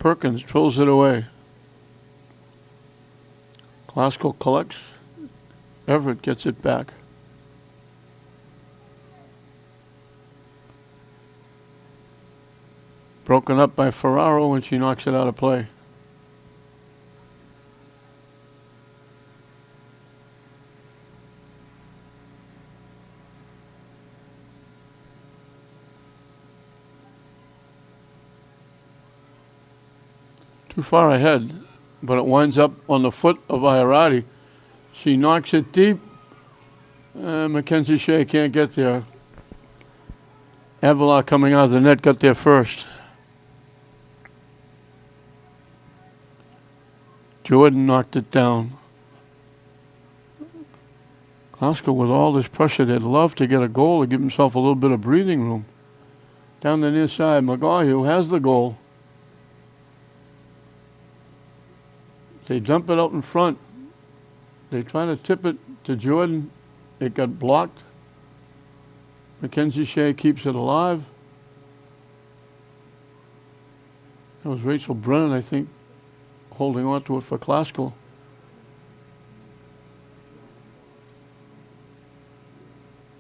A: Perkins throws it away. Glasgow collects. Everett gets it back. Broken up by Ferraro, and she knocks it out of play. Too far ahead, but it winds up on the foot of Iarati. She knocks it deep. Mackenzie Shea can't get there. Avila coming out of the net got there first. Jordan knocked it down. Glasgow, with all this pressure, they'd love to get a goal to give himself a little bit of breathing room. Down the near side, McGaw has the goal. They dump it out in front. They try to tip it to Jordan. It got blocked. Mackenzie Shea keeps it alive. That was Rachel Brennan, I think, holding on to it for Glasgow.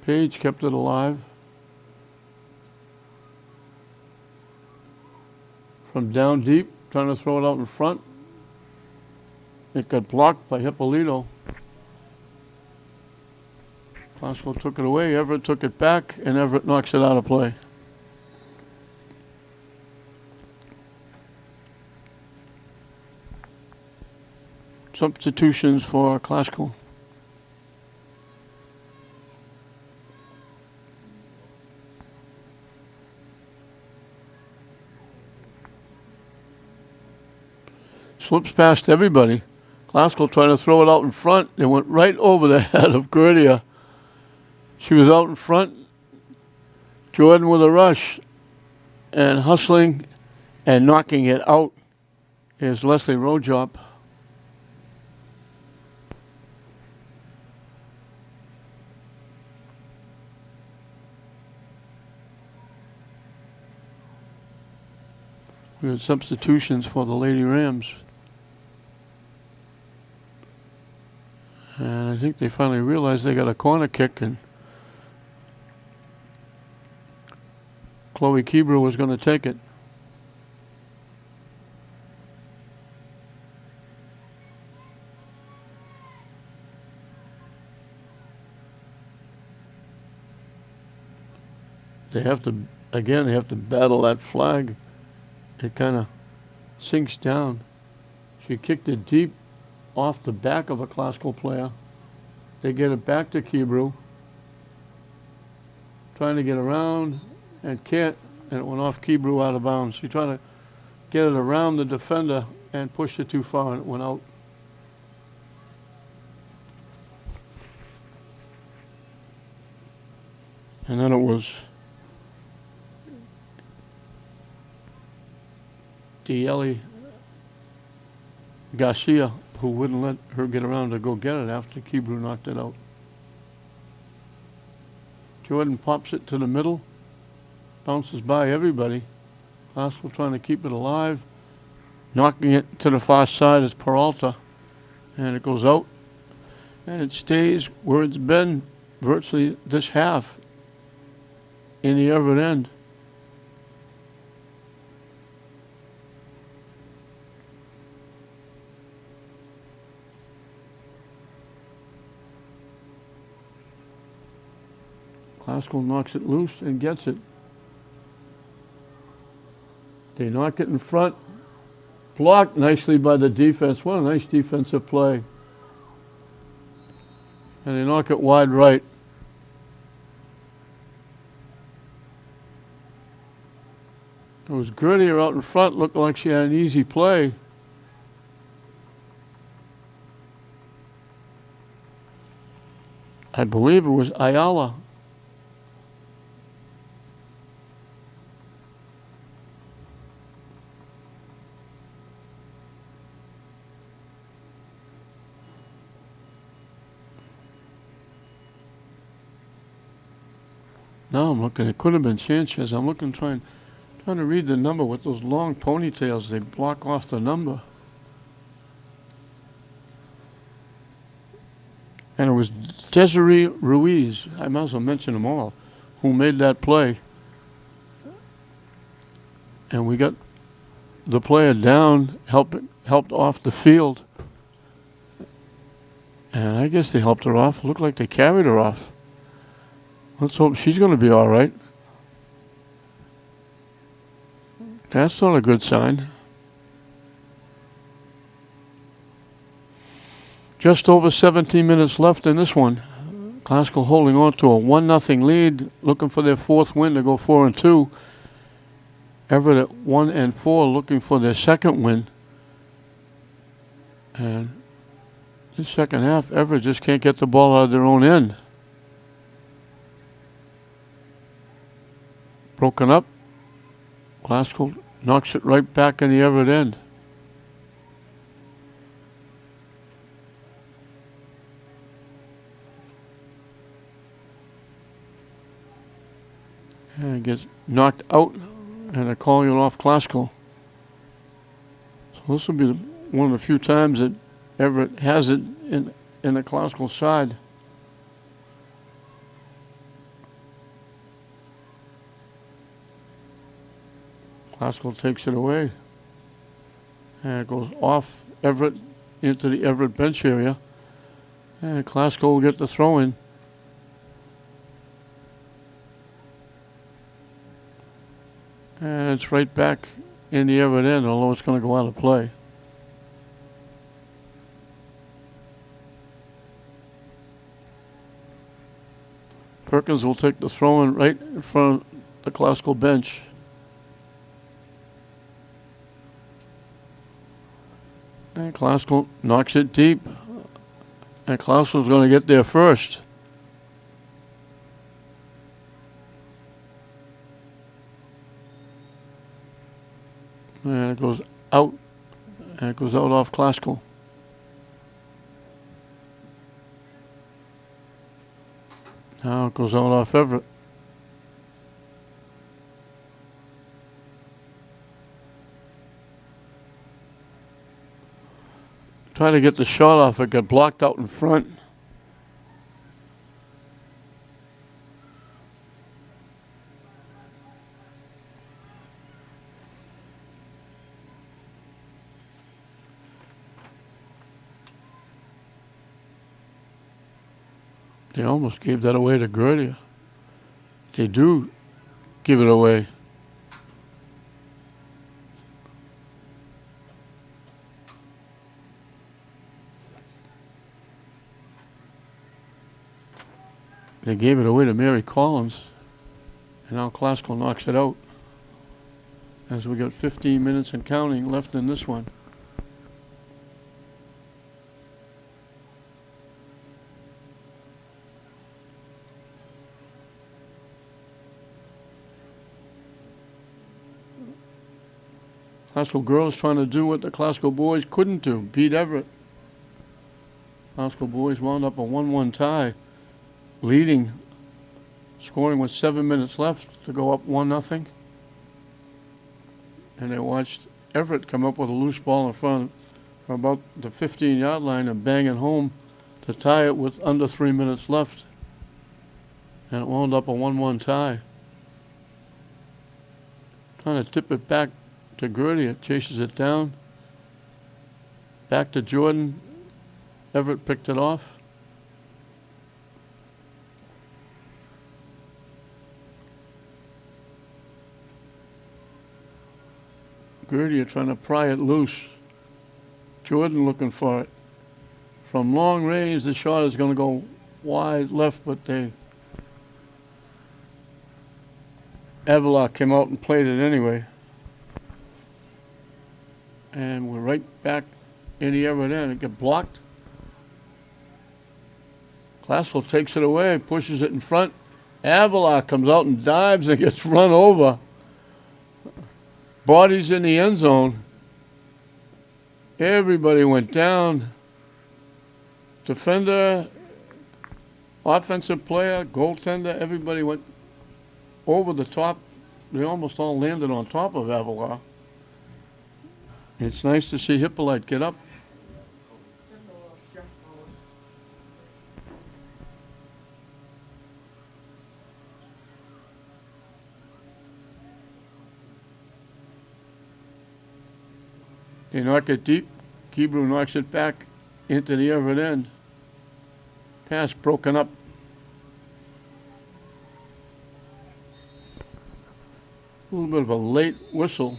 A: Page kept it alive. From down deep, trying to throw it out in front. It got blocked by Hippolito. Glasgow took it away. Everett took it back, and Everett knocks it out of play. Substitutions for Glasgow. Slips past everybody. Glasgow trying to throw it out in front. It went right over the head of Gertia. She was out in front. Jordan with a rush and hustling and knocking it out is Leslie Rojop. We had substitutions for the Lady Rams. And I think they finally realized they got a corner kick, and Chloe Kebrew was going to take it. They have to battle that flag. It kind of sinks down. She kicked it deep off the back of a Glasgow player. They get it back to Kebrew. Trying to get around and can't, and it went off Kebrew out of bounds. She tried to get it around the defender and pushed it too far, and it went out. And then it was Dieli Garcia who wouldn't let her get around to go get it after Kebrew knocked it out. Jordan pops it to the middle, bounces by everybody. Glasgow trying to keep it alive. Knocking it to the far side is Peralta, and it goes out. And it stays where it's been virtually this half in the Everett end. Glasgow knocks it loose and gets it. They knock it in front. Blocked nicely by the defense. What a nice defensive play. And they knock it wide right. It was Gertia out in front. Looked like she had an easy play. I believe it was Ayala. Now I'm looking, it could have been Sanchez. I'm looking, trying to read the number with those long ponytails. They block off the number. And it was Desiree Ruiz, I might as well mention them all, who made that play. and we got the player down, helped off the field. And I guess they helped her off. Looked like they carried her off. Let's hope she's going to be all right. That's not a good sign. Just over 17 minutes left in this one. Glasgow holding on to a 1-0 lead, looking for their fourth win to go 4-2. Everett at 1-4, looking for their second win. And this second half, Everett just can't get the ball out of their own end. Broken up. Glasgow knocks it right back in the Everett end. And it gets knocked out, and they're calling it off Glasgow. So this will be one of the few times that Everett has it in the Glasgow side. Glasgow takes it away. And it goes off Everett into the Everett bench area. And Glasgow will get the throw in. And it's right back in the Everett end, although it's going to go out of play. Perkins will take the throw in right in front of the Glasgow bench. And Glasgow knocks it deep. And Glasgow's going to get there first. And it goes out. And it goes out off Glasgow. Now it goes out off Everett. Try to get the shot off. It got blocked out in front. They almost gave that away to Gerdia. They do give it away. They gave it away to Mary Collins. And now Glasgow knocks it out. As we got 15 minutes and counting left in this one. Glasgow girls trying to do what the Glasgow boys couldn't do, beat Everett. Glasgow boys wound up a 1-1 tie, leading, scoring with 7 minutes left to go up 1-0. And they watched Everett come up with a loose ball in front from about the 15-yard line and bang it home to tie it with under 3 minutes left. And it wound up a 1-1 tie. Trying to tip it back to Gerdia, chases it down. Back to Jordan. Everett picked it off. Gerdia trying to pry it loose. Jordan looking for it. From long range, the shot is going to go wide left, but Everett came out and played it anyway. And we're right back in the Everett end. It got blocked. Glasgow takes it away, pushes it in front. Avila comes out and dives and gets run over. Bodies in the end zone. Everybody went down. Defender, offensive player, goaltender, everybody went over the top. They almost all landed on top of Avila. It's nice to see Hippolyte get up.
B: That's a little stressful.
A: They knock it deep. Kebrew knocks it back into the Everett end. Pass broken up. A little bit of a late whistle.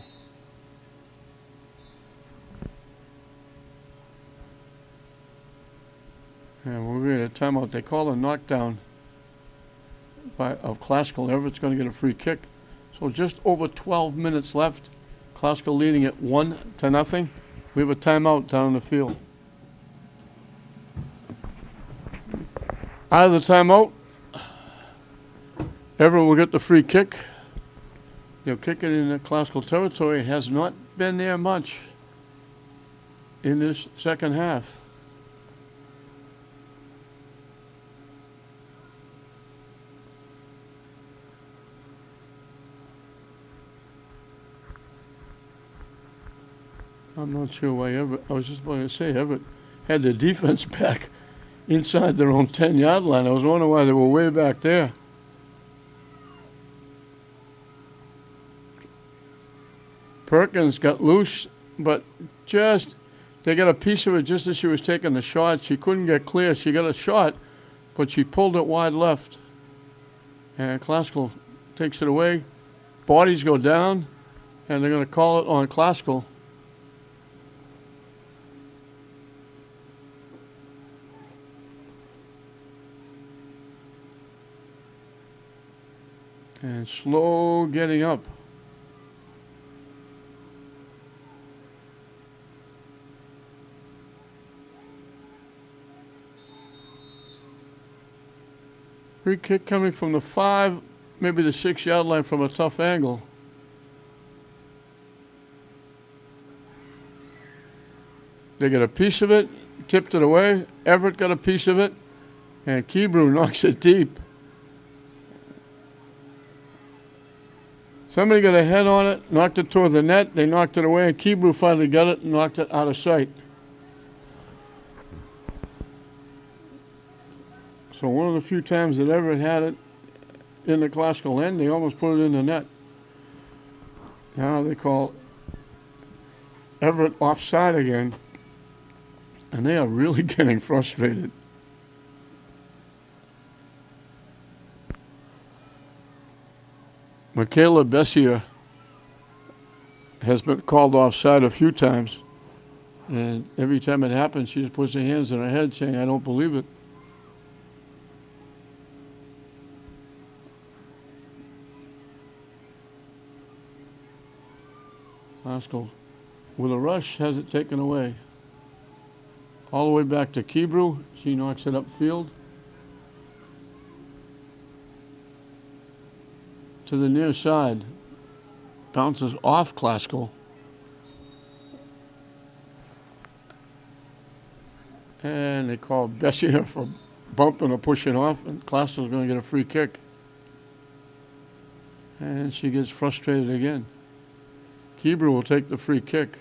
A: And we're going to get a timeout. They call a knockdown of Classical. Everett's going to get a free kick. So just over 12 minutes left. Classical leading it 1-0. We have a timeout down in the field. Out of the timeout, Everett will get the free kick. They'll kick it in the Classical territory. It has not been there much in this second half. I'm not sure why Everett, I was just about to say, Everett had the defense back inside their own 10-yard line. I was wondering why they were way back there. Perkins got loose, but they got a piece of it just as she was taking the shot. She couldn't get clear. She got a shot, but she pulled it wide left. And Classical takes it away. Bodies go down, and they're going to call it on Classical. And slow getting up. Free kick coming from the 5, maybe the 6-yard line from a tough angle. They get a piece of it, tipped it away. Everett got a piece of it, and Kebrew knocks it deep. Somebody got a head on it, knocked it toward the net. They knocked it away, and Kebrew finally got it and knocked it out of sight. So one of the few times that Everett had it in the Classical end, they almost put it in the net. Now they call Everett offside again, and they are really getting frustrated. Michaela Bessier has been called offside a few times, and every time it happens, she just puts her hands on her head saying, "I don't believe it." Classical, with a rush, has it taken away. All the way back to Kebrew. She knocks it upfield to the near side. Bounces off Classical. And they call Bessier for bumping or pushing off, and Classical's going to get a free kick. And she gets frustrated again. Kebrew will take the free kick.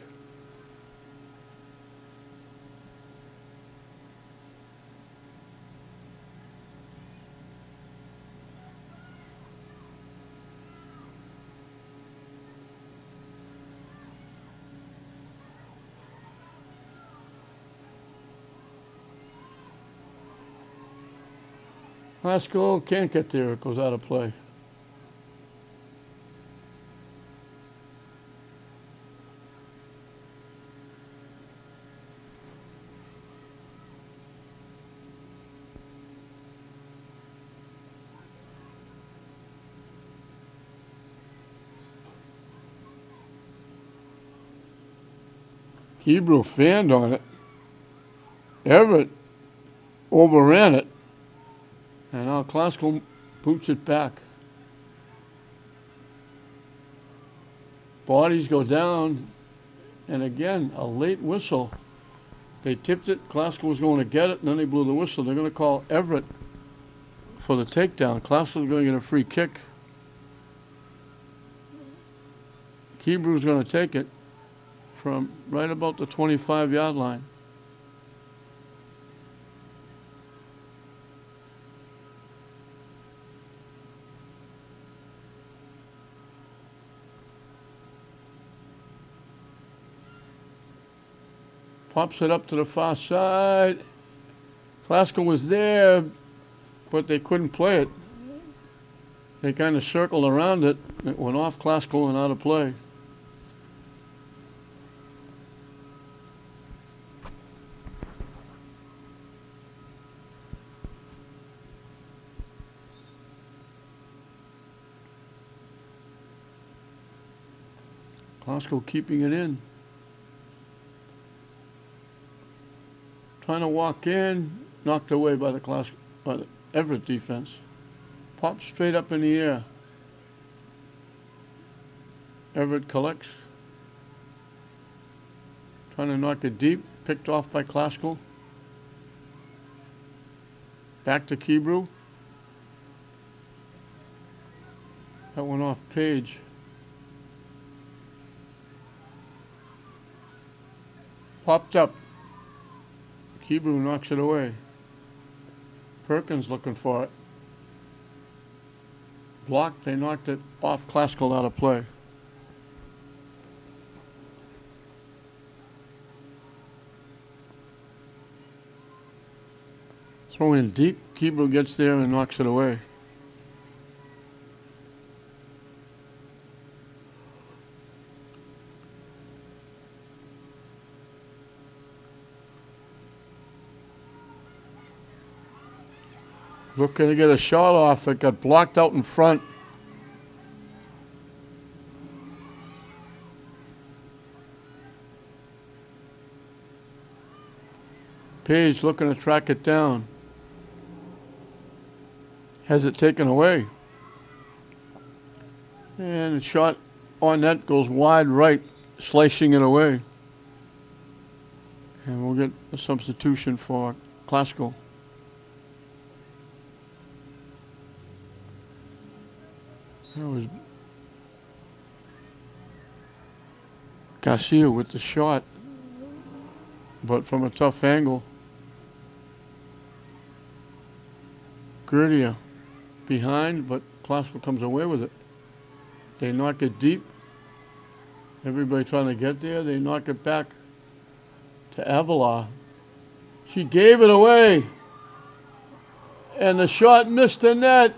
A: Last goal, can't get there, it goes out of play. Kebrew fanned on it. Everett overran it. And now Classical boots it back. Bodies go down. And again, a late whistle. They tipped it. Classical was going to get it, and then they blew the whistle. They're going to call Everett for the takedown. Classical is going to get a free kick. Kebrew's going to take it from right about the 25-yard line. Pops it up to the far side. Classical was there, but they couldn't play it. They kind of circled around it. It went off Classical and out of play. Classical keeping it in. Trying to walk in, knocked away by the Everett defense. Popped straight up in the air. Everett collects. Trying to knock it deep, picked off by Classical. Back to Kebrew. That went off Page. Popped up. Kebrew knocks it away. Perkins looking for it. Blocked, they knocked it off Classical out of play. Throw in deep, Kebrew gets there and knocks it away. Looking to get a shot off. It got blocked out in front. Page looking to track it down. Has it taken away. And the shot on net goes wide right, slicing it away. And we'll get a substitution for Classical. That was Garcia with the shot, but from a tough angle. Gerdia behind, but Classical comes away with it. They knock it deep. Everybody trying to get there. They knock it back to Avila. She gave it away, and the shot missed the net.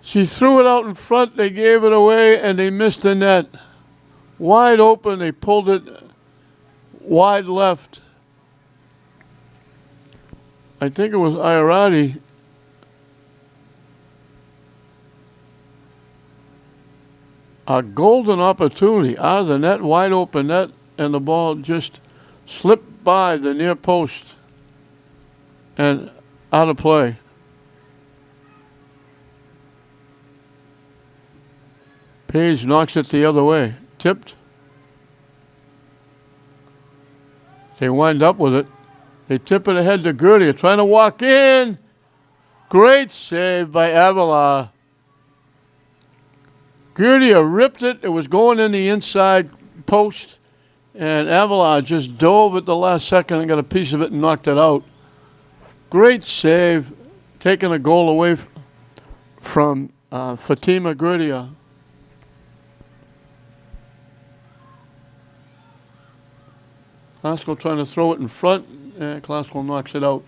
A: She threw it out in front, they gave it away, and they missed the net. Wide open, they pulled it wide left. I think it was Iarati. A golden opportunity out of the net, wide open net, and the ball just slipped by the near post and out of play. Page knocks it the other way. Tipped. They wind up with it. They tip it ahead to Gerdia. Trying to walk in. Great save by Avila. Gerdia ripped it. It was going in the inside post. And Avila just dove at the last second and got a piece of it and knocked it out. Great save. Taking a goal away from Fatima Gerdia. Classical trying to throw it in front, and Classical knocks it out.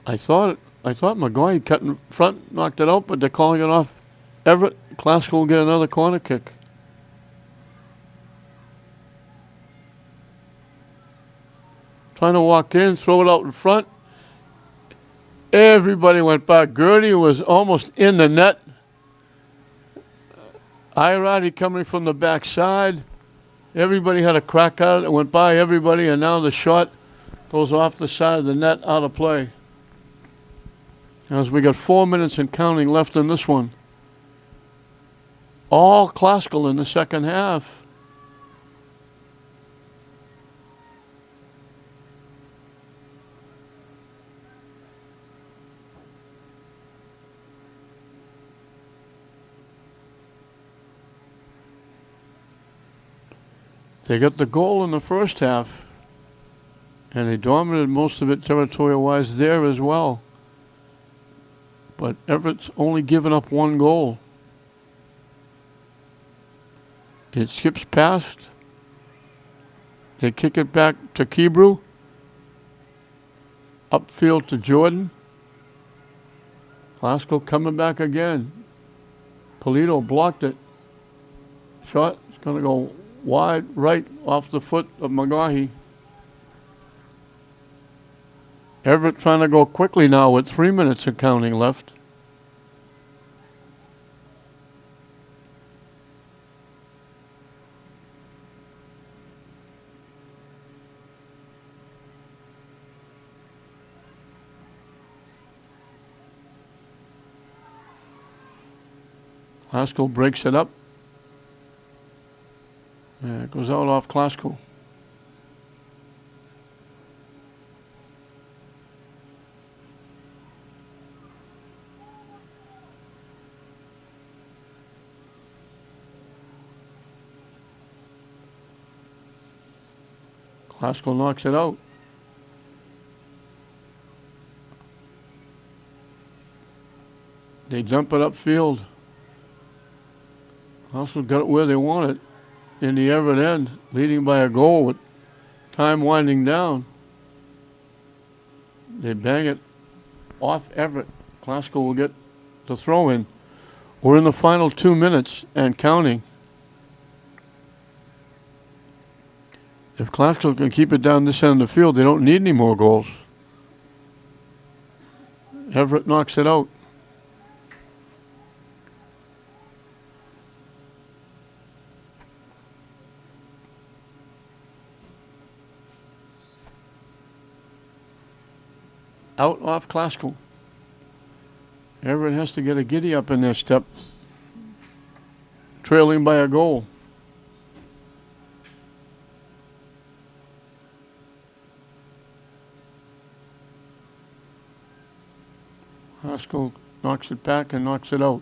A: I thought McGoy cut in front, knocked it out, but they're calling it off. Everett. Classical will get another corner kick. Trying to walk in, throw it out in front. Everybody went by. Gertie was almost in the net. Iarati coming from the backside. Everybody had a crack at it. It went by everybody, and now the shot goes off the side of the net, out of play. As we got 4 minutes and counting left in this one. All Classical in the second half. They got the goal in the first half, and they dominated most of it territorial-wise there as well. But Everett's only given up one goal. It skips past. They kick it back to Kebrew. Upfield to Jordan. Glasgow coming back again. Polito blocked it. Shot is going to go wide right off the foot of McGaughey. Everett trying to go quickly now with 3 minutes of counting left. Glasgow breaks it up. And it goes out off Glasgow. Glasgow knocks it out. They dump it upfield. Also got it where they want it in the Everett end, leading by a goal with time winding down. They bang it off Everett. Glasgow will get the throw in. We're in the final 2 minutes and counting. If Glasgow can keep it down this end of the field, they don't need any more goals. Everett knocks it out. Out off Glasgow. Everett has to get a giddy up in their step. Trailing by a goal. Glasgow knocks it back and knocks it out.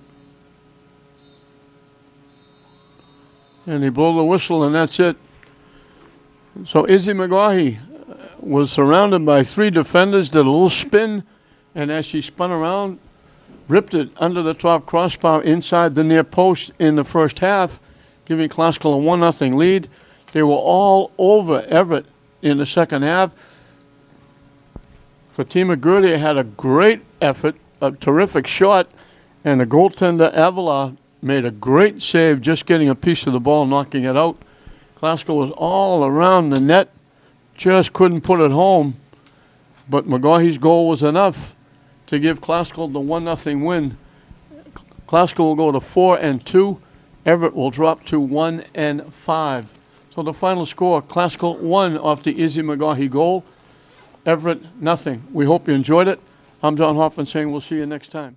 A: And they blow the whistle and that's it. So Izzy McGaughey was surrounded by 3 defenders, did a little spin, and as she spun around, ripped it under the top crossbar inside the near post in the first half, giving Glasgow a 1-0 lead. They were all over Everett in the second half. Fatima Gurdia had a great effort, a terrific shot, and the goaltender Avila made a great save, just getting a piece of the ball, knocking it out. Glasgow was all around the net. Just couldn't put it home, but McGaughey's goal was enough to give Glasgow the 1-0 win. Glasgow will go to 4-2. Everett will drop to 1-5. So the final score: Glasgow 1 off the Izzy McGaughey goal. Everett 0. We hope you enjoyed it. I'm John Hoffman saying we'll see you next time.